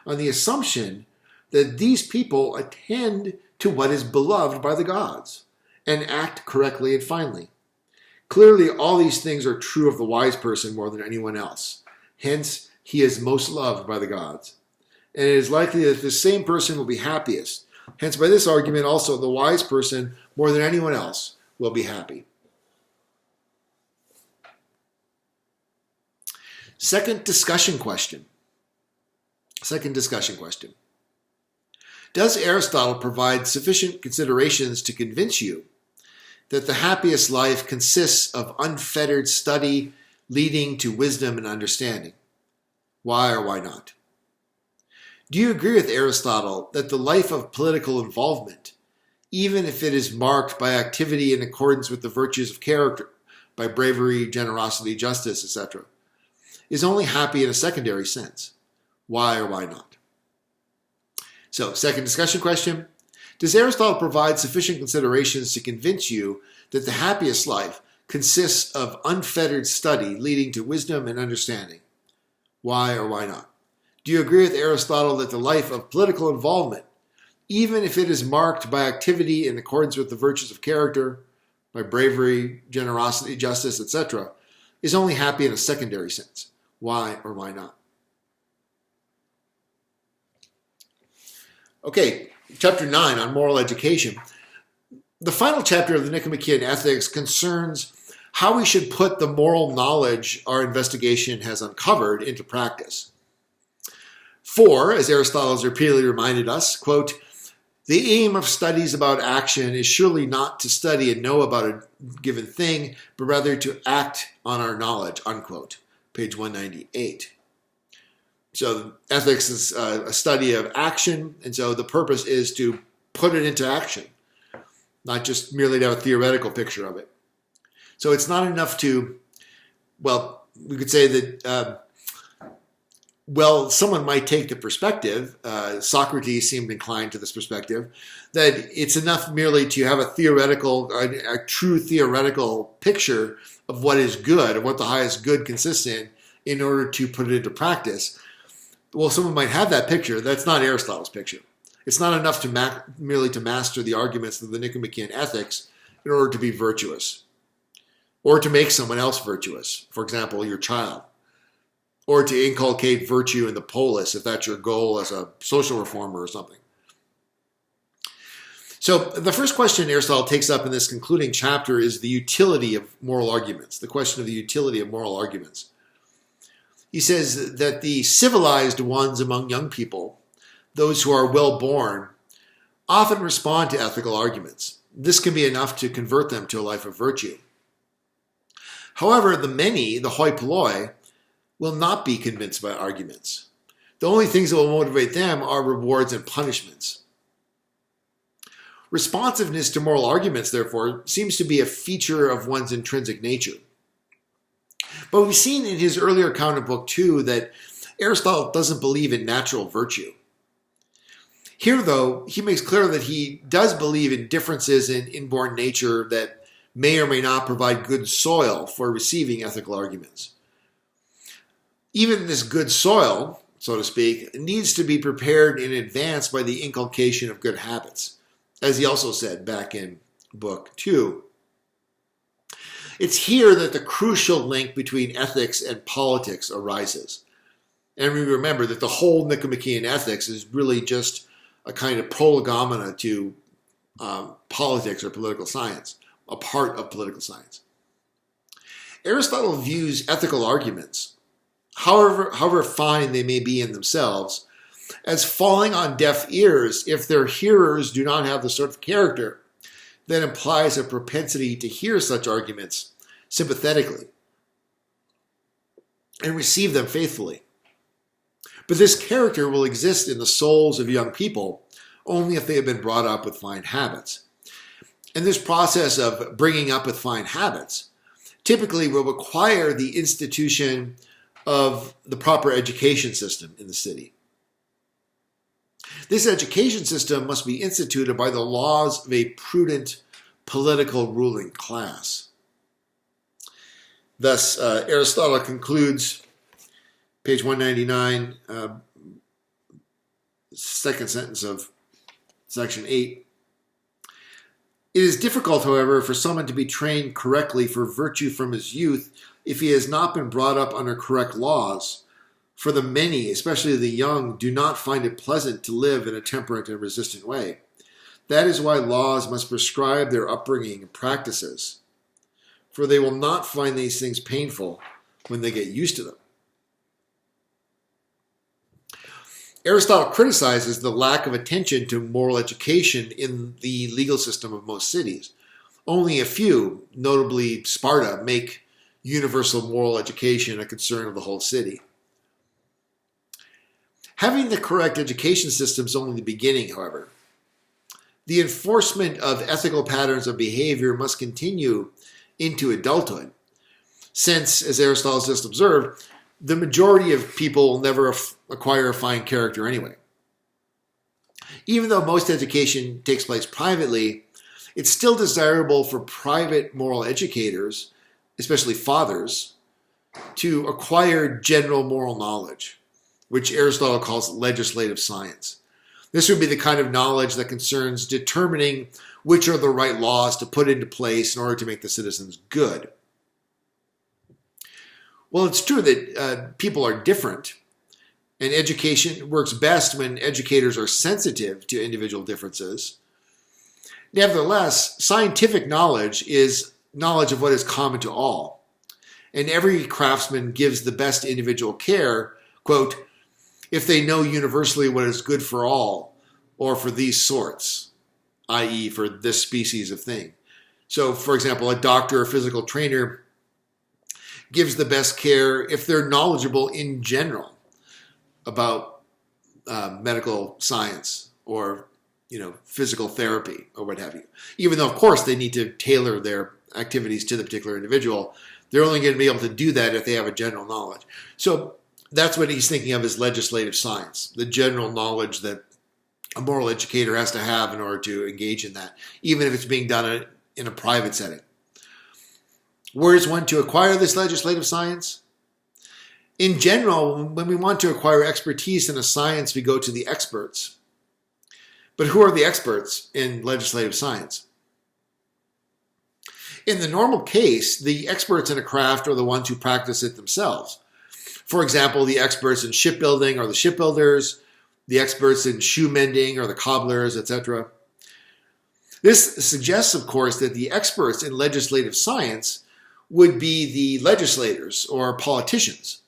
on the assumption that these people attend to what is beloved by the gods, and act correctly and finely. Clearly, all these things are true of the wise person more than anyone else. Hence, he is most loved by the gods. And it is likely that the same person will be happiest. Hence, by this argument, also the wise person, more than anyone else, will be happy. Second discussion question. Does Aristotle provide sufficient considerations to convince you that the happiest life consists of unfettered study leading to wisdom and understanding? Why or why not? Do you agree with Aristotle that the life of political involvement, even if it is marked by activity in accordance with the virtues of character, by bravery, generosity, justice, etc., is only happy in a secondary sense? Why or why not? So, second discussion question. Does Aristotle provide sufficient considerations to convince you that the happiest life consists of unfettered study leading to wisdom and understanding? Why or why not? Do you agree with Aristotle that the life of political involvement, even if it is marked by activity in accordance with the virtues of character, by bravery, generosity, justice, etc., is only happy in a secondary sense? Why or why not? Okay, chapter 9 on moral education. The final chapter of the Nicomachean Ethics concerns how we should put the moral knowledge our investigation has uncovered into practice. For, as Aristotle has repeatedly reminded us, quote, the aim of studies about action is surely not to study and know about a given thing, but rather to act on our knowledge, unquote, page 198. So ethics is a study of action, and so the purpose is to put it into action, not just merely to have a theoretical picture of it. So it's not enough to, well, we could say that, someone might take the perspective, Socrates seemed inclined to this perspective, that it's enough merely to have a true theoretical picture of what is good, of what the highest good consists in order to put it into practice. Well, someone might have that picture. That's not Aristotle's picture. It's not enough to merely to master the arguments of the Nicomachean Ethics in order to be virtuous, or to make someone else virtuous, for example, your child, or to inculcate virtue in the polis if that's your goal as a social reformer or something. So the first question Aristotle takes up in this concluding chapter is the utility of moral arguments, the question of the utility of moral arguments. He says that the civilized ones among young people, those who are well born, often respond to ethical arguments. This can be enough to convert them to a life of virtue. However, the many, the hoi polloi, will not be convinced by arguments. The only things that will motivate them are rewards and punishments. Responsiveness to moral arguments, therefore, seems to be a feature of one's intrinsic nature. But we've seen in his earlier account of Book 2 that Aristotle doesn't believe in natural virtue. Here, though, he makes clear that he does believe in differences in inborn nature that may or may not provide good soil for receiving ethical arguments. Even this good soil, so to speak, needs to be prepared in advance by the inculcation of good habits, as he also said back in Book 2. It's here that the crucial link between ethics and politics arises. And we remember that the whole Nicomachean Ethics is really just a kind of prolegomena to politics or political science, a part of political science. Aristotle views ethical arguments, however fine they may be in themselves, as falling on deaf ears if their hearers do not have the sort of character that implies a propensity to hear such arguments sympathetically and receive them faithfully. But this character will exist in the souls of young people only if they have been brought up with fine habits. And this process of bringing up with fine habits typically will require the institution of the proper education system in the city. This education system must be instituted by the laws of a prudent political ruling class. Thus, Aristotle concludes, page 199, second sentence of section 8. It is difficult, however, for someone to be trained correctly for virtue from his youth if he has not been brought up under correct laws. For the many, especially the young, do not find it pleasant to live in a temperate and resistant way. That is why laws must prescribe their upbringing and practices, for they will not find these things painful when they get used to them. Aristotle criticizes the lack of attention to moral education in the legal system of most cities. Only a few, notably Sparta, make universal moral education a concern of the whole city. Having the correct education system is only the beginning, however. The enforcement of ethical patterns of behavior must continue into adulthood, since, as Aristotle just observed, the majority of people will never acquire a fine character anyway. Even though most education takes place privately, it's still desirable for private moral educators, especially fathers, to acquire general moral knowledge, which Aristotle calls legislative science. This would be the kind of knowledge that concerns determining which are the right laws to put into place in order to make the citizens good. Well, it's true that people are different, and education works best when educators are sensitive to individual differences. Nevertheless, scientific knowledge is knowledge of what is common to all, and every craftsman gives the best individual care, quote, if they know universally what is good for all, or for these sorts, i.e. for this species of thing. So, for example, a doctor or physical trainer gives the best care if they're knowledgeable in general about medical science or physical therapy or what have you. Even though, of course, they need to tailor their activities to the particular individual, they're only going to be able to do that if they have a general knowledge. So that's what he's thinking of as legislative science, the general knowledge that a moral educator has to have in order to engage in that, even if it's being done in a private setting. Where is one to acquire this legislative science? In general, when we want to acquire expertise in a science, we go to the experts. But who are the experts in legislative science? In the normal case, the experts in a craft are the ones who practice it themselves. For example, the experts in shipbuilding are the shipbuilders, the experts in shoe mending are the cobblers, etc. This suggests, of course, that the experts in legislative science would be the legislators or politicians.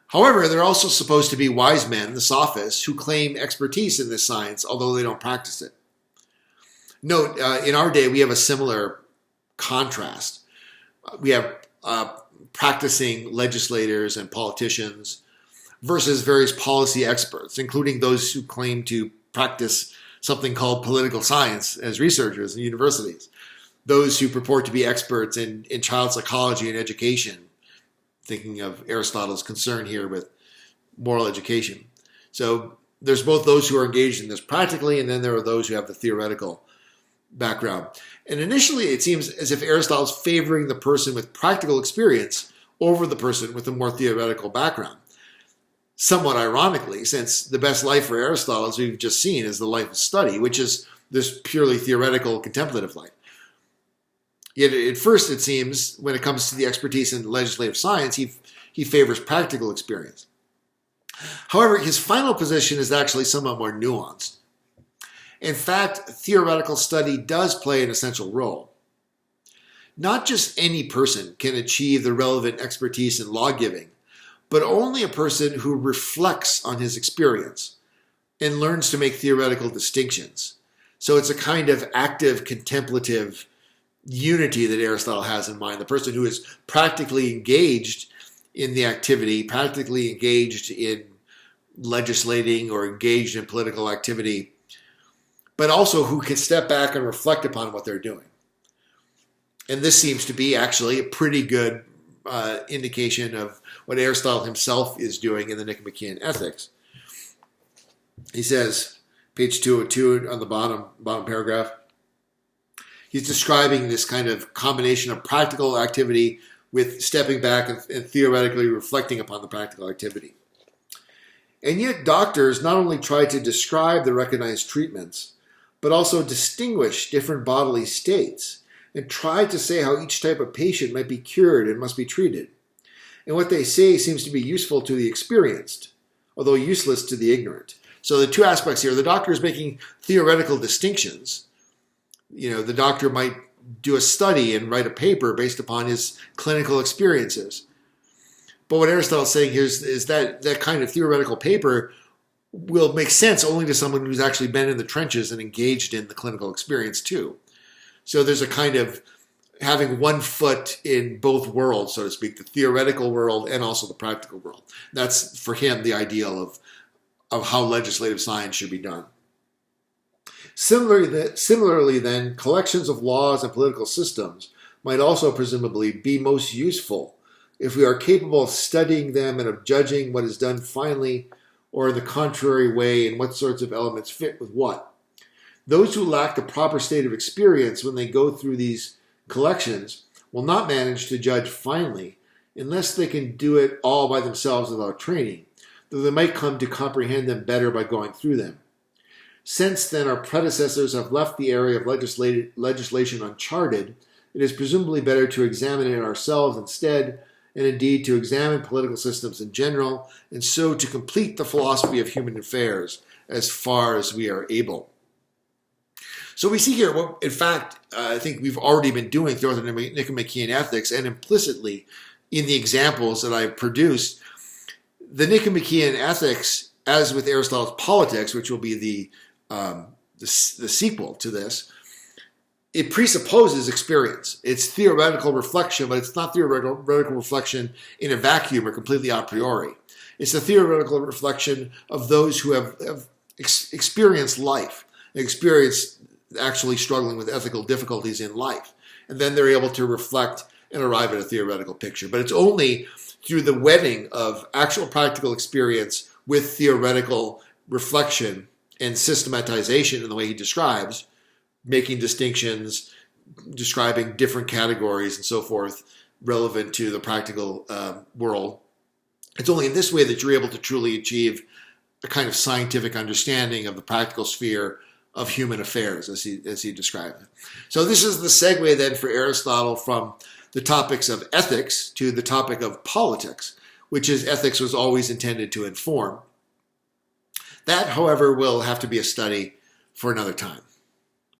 However, they're also supposed to be wise men, the sophists, who claim expertise in this science, although they don't practice it. Note, in our day, we have a similar contrast. We have practicing legislators and politicians versus various policy experts, including those who claim to practice something called political science as researchers in universities, those who purport to be experts in child psychology and education, thinking of Aristotle's concern here with moral education. So there's both those who are engaged in this practically, and then there are those who have the theoretical background. And initially, it seems as if Aristotle is favoring the person with practical experience over the person with a more theoretical background. Somewhat ironically, since the best life for Aristotle, as we've just seen, is the life of study, which is this purely theoretical, contemplative life. Yet at first, it seems, when it comes to the expertise in legislative science, he favors practical experience. However, his final position is actually somewhat more nuanced. In fact, theoretical study does play an essential role. Not just any person can achieve the relevant expertise in law-giving, but only a person who reflects on his experience and learns to make theoretical distinctions. So it's a kind of active, contemplative unity that Aristotle has in mind. The person who is practically engaged in the activity, practically engaged in legislating or engaged in political activity, but also who can step back and reflect upon what they're doing. And this seems to be actually a pretty good indication of what Aristotle himself is doing in the Nicomachean Ethics. He says, page 202 on the bottom paragraph, he's describing this kind of combination of practical activity with stepping back and theoretically reflecting upon the practical activity. And yet doctors not only try to describe the recognized treatments, but also distinguish different bodily states and try to say how each type of patient might be cured and must be treated. And what they say seems to be useful to the experienced, although useless to the ignorant. So the two aspects here, the doctor is making theoretical distinctions. The doctor might do a study and write a paper based upon his clinical experiences. But what Aristotle is saying here is that that kind of theoretical paper will make sense only to someone who's actually been in the trenches and engaged in the clinical experience too. So there's a kind of having one foot in both worlds, so to speak, the theoretical world and also the practical world. That's, for him, the ideal of how legislative science should be done. Similarly, then, collections of laws and political systems might also presumably be most useful if we are capable of studying them and of judging what is done finally or in the contrary way and what sorts of elements fit with what. Those who lack the proper state of experience when they go through these collections will not manage to judge finally unless they can do it all by themselves without training, though they might come to comprehend them better by going through them. Since then our predecessors have left the area of legislation uncharted, it is presumably better to examine it ourselves instead, and indeed to examine political systems in general, and so to complete the philosophy of human affairs as far as we are able. So we see here what, in fact, I think we've already been doing throughout the Nicomachean ethics, and implicitly in the examples that I've produced. The Nicomachean ethics, as with Aristotle's politics, which will be the sequel to this, it presupposes experience. It's theoretical reflection, but it's not theoretical reflection in a vacuum or completely a priori. It's a theoretical reflection of those who have experienced life, experienced actually struggling with ethical difficulties in life. And then they're able to reflect and arrive at a theoretical picture. But it's only through the wedding of actual practical experience with theoretical reflection and systematization in the way he describes, making distinctions, describing different categories and so forth relevant to the practical world. It's only in this way that you're able to truly achieve a kind of scientific understanding of the practical sphere of human affairs, as he described it. So this is the segue then for Aristotle from the topics of ethics to the topic of politics, which is ethics was always intended to inform. That, however, will have to be a study for another time.